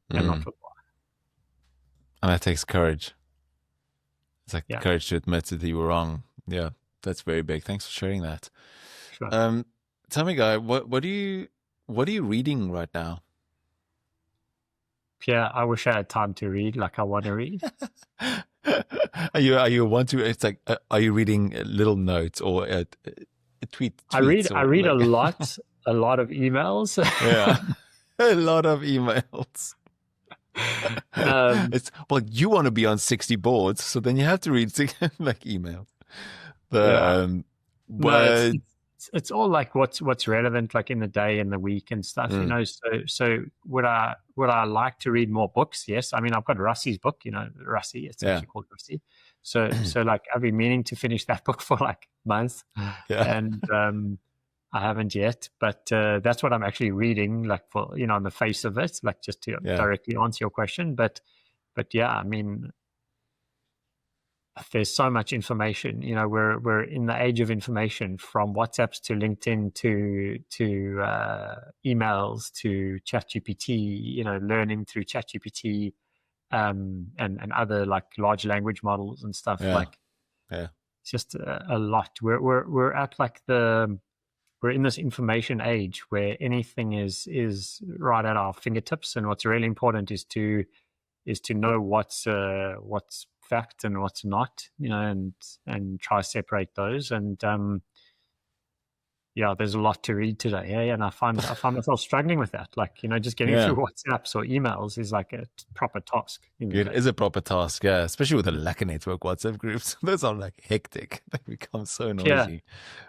and not with Y.
And that takes courage. It's like courage to admit that you were wrong. Yeah, that's very big. Thanks for sharing that.
Sure.
Tell me, Guy, what are you reading right now?
Pierre, I wish I had time to read like I want to read.
Are you want to? It's like, are you reading little notes or tweets?
I read
like...
a lot of emails.
Yeah, a lot of emails. It's well, you want to be on 60 boards, so then you have to read like emails. But
no, it's all like what's relevant, like in the day and the week and stuff, you know. So would I like to read more books? Yes. I mean, I've got Russie's book, you know, Russie. It's actually called Russie. So like I've been meaning to finish that book for like months, and I haven't yet. But that's what I'm actually reading, like for, you know, on the face of it, like just to directly answer your question. But yeah, I mean, there's so much information, you know. We're in the age of information, from WhatsApps to LinkedIn to emails to ChatGPT, you know, learning through ChatGPT, and other like large language models and stuff. It's just a lot. We're at like we're in this information age where anything is right at our fingertips, and what's really important is to know what's fact and what's not, you know, and try to separate those. And there's a lot to read today, and I find myself struggling with that. Like, you know, just getting through WhatsApps or emails is like a proper task.
It is a proper task, yeah. Especially with the Lekker Network WhatsApp groups, those are like hectic. They become so noisy.
Yeah.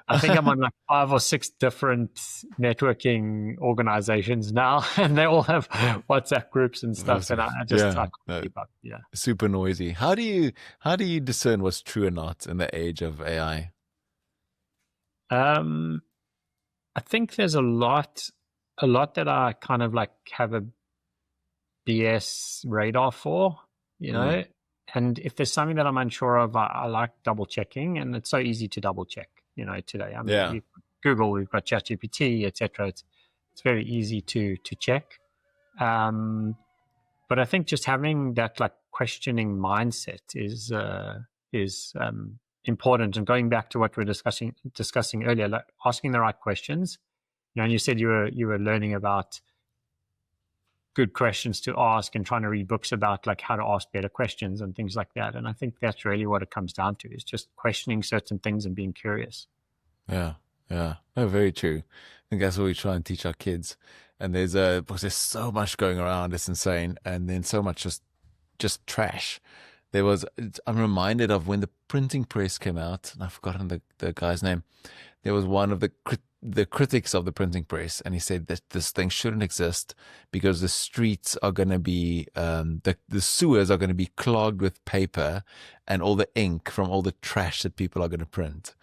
I think I'm on like 5 or 6 different networking organizations now, and they all have WhatsApp groups and stuff. And I can't keep up. Yeah,
super noisy. How do you discern what's true or not in the age of AI?
I think there's a lot that I kind of like have a BS radar for, you know. And if there's something that I'm unsure of, I like double checking, and it's so easy to double check, you know, today. I mean, we've got Google, we've got ChatGPT, etc. It's very easy to check. But I think just having that like questioning mindset is important. And going back to what we were discussing earlier, like asking the right questions. You know, and you said you were learning about good questions to ask and trying to read books about like how to ask better questions and things like that. And I think that's really what it comes down to, is just questioning certain things and being curious.
Yeah. No, very true. I think that's what we try and teach our kids. And there's so much going around, it's insane, and then so much just trash. I'm reminded of when the printing press came out, and I've forgotten the guy's name. There was one of the critics of the printing press, and he said that this thing shouldn't exist because the streets are going to be, the sewers are going to be clogged with paper and all the ink from all the trash that people are going to print.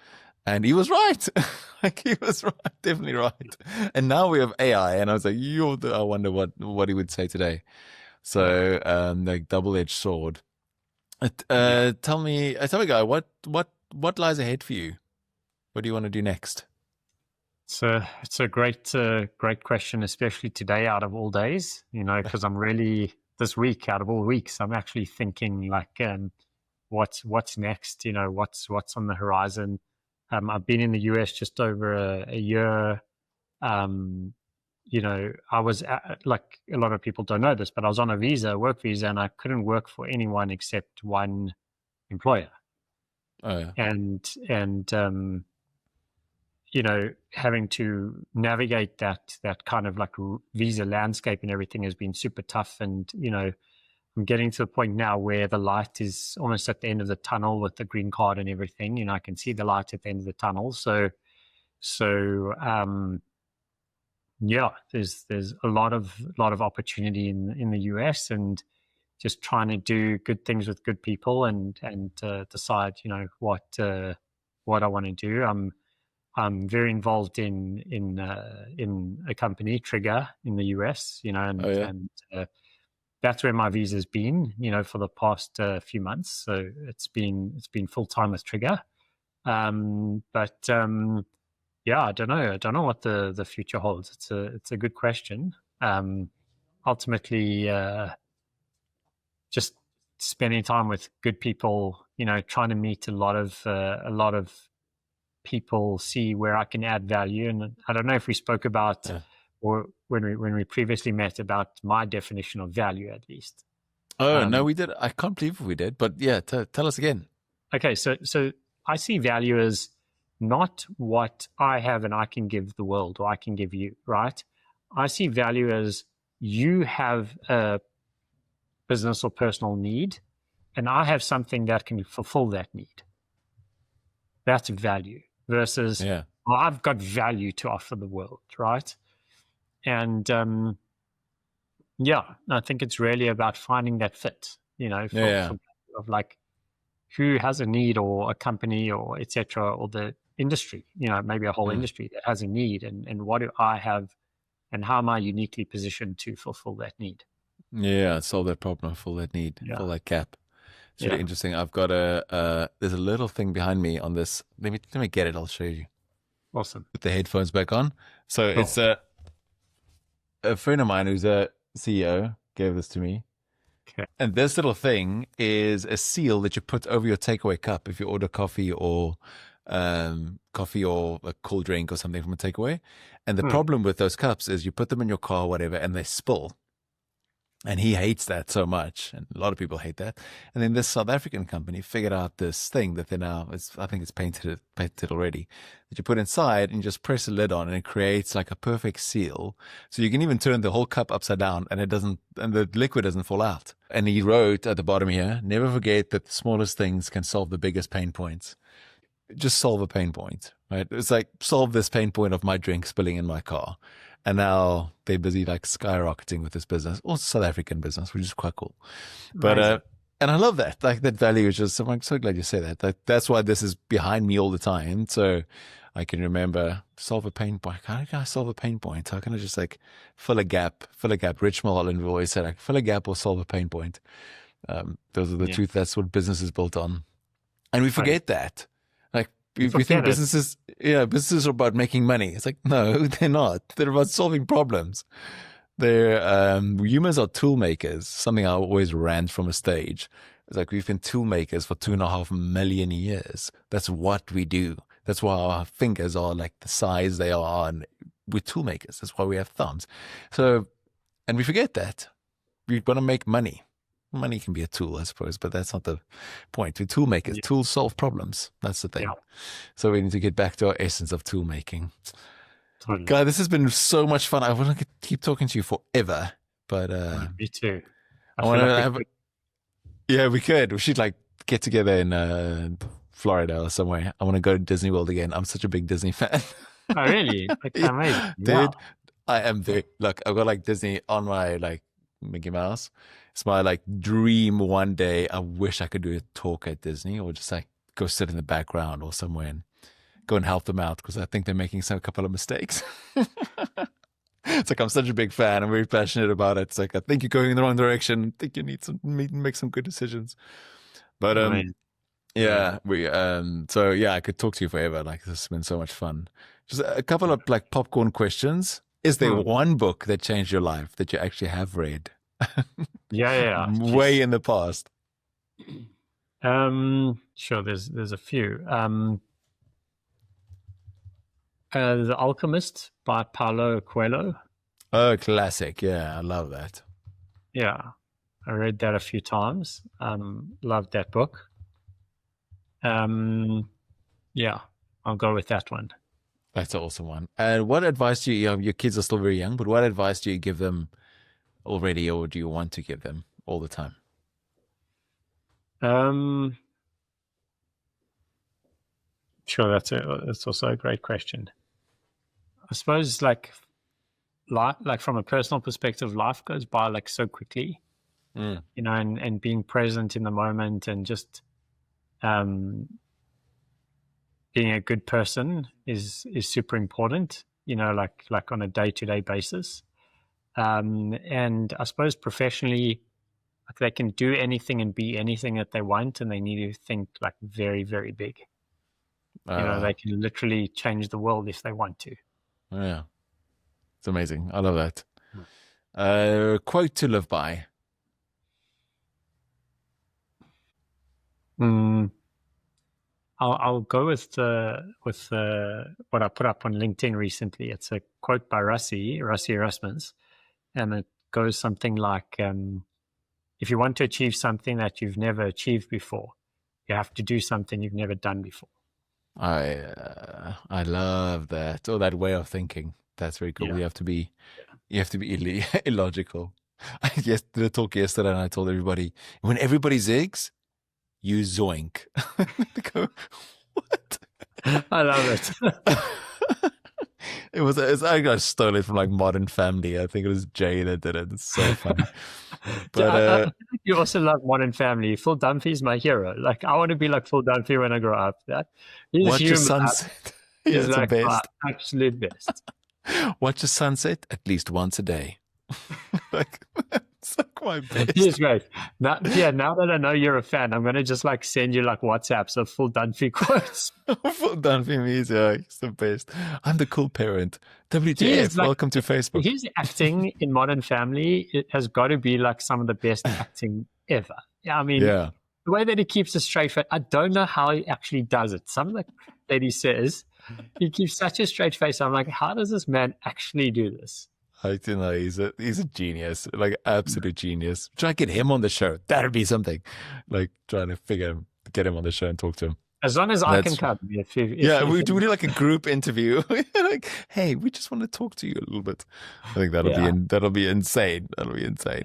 And he was right. Like, he was right, definitely right. And now we have AI, and I was like, I wonder what he would say today. So, like, double-edged sword. Tell me, Guy, what lies ahead for you? What do you want to do next?
It's a great question, especially today out of all days, you know, because I'm really, this week out of all weeks, I'm actually thinking like, what's next? You know, what's on the horizon? I've been in the US just over a year. You know, I was like, a lot of people don't know this, but I was on a work visa, and I couldn't work for anyone except one employer.
Oh, yeah.
And you know, having to navigate that kind of like visa landscape and everything has been super tough. And, you know, I'm getting to the point now where the light is almost at the end of the tunnel with the green card and everything. You know, I can see the light at the end of the tunnel. So yeah, there's a lot of opportunity in the US, and just trying to do good things with good people and decide, you know, what I want to do. I'm very involved in a company, Trigger, in the US, you know, and that's where my visa's been, you know, for the past few months. So it's been full time with Trigger. Yeah, I don't know what the future holds. It's a good question. Ultimately, just spending time with good people, you know, trying to meet a lot of people, see where I can add value. And I don't know if we spoke about or when we previously met about my definition of value, at least.
Oh, no, we did. I can't believe we did. But yeah, tell us again.
Okay, so I see value as not what I have and I can give the world or I can give you, right? I see value as you have a business or personal need, and I have something that can fulfill that need. That's value versus, well, I've got value to offer the world, right? And I think it's really about finding that fit, of like who has a need, or a company, or etc., or the industry, maybe a whole industry that has a need, and what do I have, and how am I uniquely positioned to fulfill that need?
Yeah, solve that problem, fill that need, fill that gap. It's really interesting. I've got there's a little thing behind me on this. Let me get it. I'll show you.
Awesome.
Put the headphones back on. So it's a friend of mine who's a CEO gave this to me.
Okay.
And this little thing is a seal that you put over your takeaway cup if you order coffee or a cool drink or something from a takeaway. And the problem with those cups is you put them in your car or whatever, and they spill. And he hates that so much, and a lot of people hate that. And then this South African company figured out this thing that I think it's painted already, that you put inside and you just press a lid on, and it creates like a perfect seal. So you can even turn the whole cup upside down, and the liquid doesn't fall out. And he wrote at the bottom here, never forget that the smallest things can solve the biggest pain points. Just solve a pain point, right? It's like, solve this pain point of my drink spilling in my car. And now they're busy like skyrocketing with this business, also South African business, which is quite cool. But, and I love that. Like, that value is just, I'm so glad you say that. That's why this is behind me all the time. So I can remember, solve a pain point. How can I solve a pain point? How can I just like fill a gap? Rich Mulholland always said, like, fill a gap or solve a pain point. Those are the truth. That's what business is built on. And we forget that. We think businesses are about making money. It's like, no, they're not. They're about solving problems. Humans are tool makers. Something I always rant from a stage. It's like, we've been tool makers for 2.5 million years. That's what we do. That's why our fingers are like the size they are. And we're tool makers. That's why we have thumbs. So, and we forget that. We want to make money. Money can be a tool, I suppose, but that's not the point. We're tool makers. Tools solve problems. That's the thing. Yeah. So we need to get back to our essence of tool making. Totally. God, this has been so much fun. I want to keep talking to you forever, but
me too.
I want to have. Yeah, we could. We should like get together in Florida or somewhere. I want to go to Disney World again. I'm such a big Disney fan.
Oh, really? Okay, amazing.
Dude, wow. I am very. Look, I've got like Disney on my like Mickey Mouse. It's my like dream one day. I wish I could do a talk at Disney, or just like go sit in the background or somewhere and go and help them out, because I think they're making a couple of mistakes. It's like, I'm such a big fan. I'm very passionate about it. It's like, I think you're going in the wrong direction. I think you need to make some good decisions. But so yeah, I could talk to you forever. Like, this has been so much fun. Just a couple of like popcorn questions. Is there one book that changed your life that you actually have read?
Yeah.
Way in the past.
Sure. There's a few. The Alchemist by Paulo Coelho.
Oh, classic. Yeah, I love that.
Yeah, I read that a few times. Loved that book. Yeah, I'll go with that one.
That's an awesome one. And what advice do you, your kids are still very young, but what advice do you give them already, or do you want to give them all the time?
Sure, that's also a great question. I suppose like from a personal perspective, life goes by like so quickly, and being present in the moment, and just being a good person is super important, like on a day-to-day basis. And I suppose professionally, like, they can do anything and be anything that they want, and they need to think like very, very big. They can literally change the world if they want to.
Yeah. It's amazing. I love that. Quote to live by.
I I'll go with what I put up on LinkedIn recently. It's a quote by Rusty Erasmus, and it goes something like, if you want to achieve something that you've never achieved before, you have to do something you've never done before.
I love that. Or that way of thinking. That's very cool.
Yeah.
You have to be illogical. I did a talk yesterday and I told everybody, when everybody zigs, you zoink. They go, what?
I love it.
I stole it from like Modern Family. I think it was Jay that did it. It's so funny. But
I think you also love Modern Family. Phil Dunphy's my hero. Like, I want to be like Phil Dunphy when I grow up.
Watch a sunset. Yeah,
He's
it's
like
the best.
my absolute best.
Watch a sunset at least once a day. Like, it's like my best.
He's great. Now that I know you're a fan, I'm gonna just like send you like WhatsApps of Phil Dunphy quotes.
Phil Dunphy means, yeah, he's the best. I'm the cool parent. WTF,
Like,
welcome to Facebook.
His acting in Modern Family, it has got to be like some of the best acting ever. Yeah, I mean, the way that he keeps a straight face, I don't know how he actually does it. Some of the that he says, he keeps such a straight face. I'm like, how does this man actually do this?
I don't know. He's a genius, like absolute genius. Try to get him on the show. That'd be something. Like trying to get him on the show and talk to him.
As long as I can come.
We do like a group interview. Like, hey, we just want to talk to you a little bit. I think that'll be insane. That'll be insane.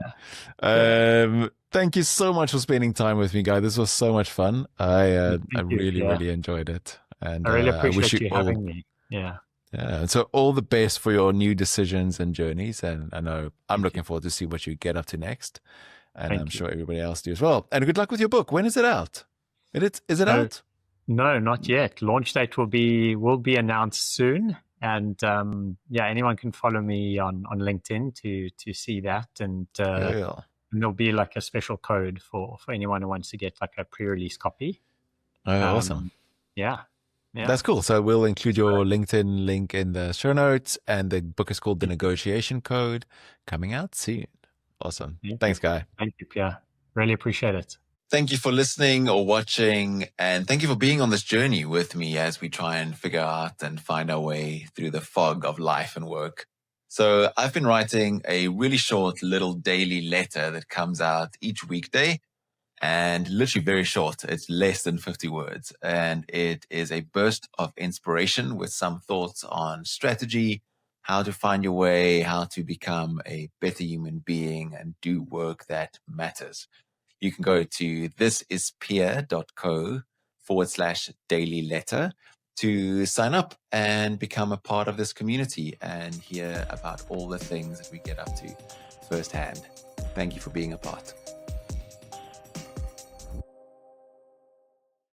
Yeah. Thank you so much for spending time with me, Guy. This was so much fun. I really enjoyed it. And
I really appreciate you having me. Yeah.
Yeah. And so all the best for your new decisions and journeys. And I know I'm looking forward to see what you get up to next. And I'm sure everybody else do as well. And good luck with your book. When is it out? Is it out?
No, not yet. Launch date will be announced soon. And anyone can follow me on LinkedIn to see that. And there'll be like a special code for anyone who wants to get like a pre-release copy.
Oh, awesome.
Yeah.
That's cool. So we'll include your LinkedIn link in the show notes, and the book is called The Negotiation Code, coming out soon. Awesome. Thanks, Guy.
Thank you, Pierre. Really appreciate it.
Thank you for listening or watching, and thank you for being on this journey with me as we try and figure out and find our way through the fog of life and work. So I've been writing a really short little daily letter that comes out each weekday. And literally very short. It's less than 50 words. And it is a burst of inspiration with some thoughts on strategy, how to find your way, how to become a better human being and do work that matters. You can go to thisispierre.co/daily letter to sign up and become a part of this community and hear about all the things that we get up to firsthand. Thank you for being a part.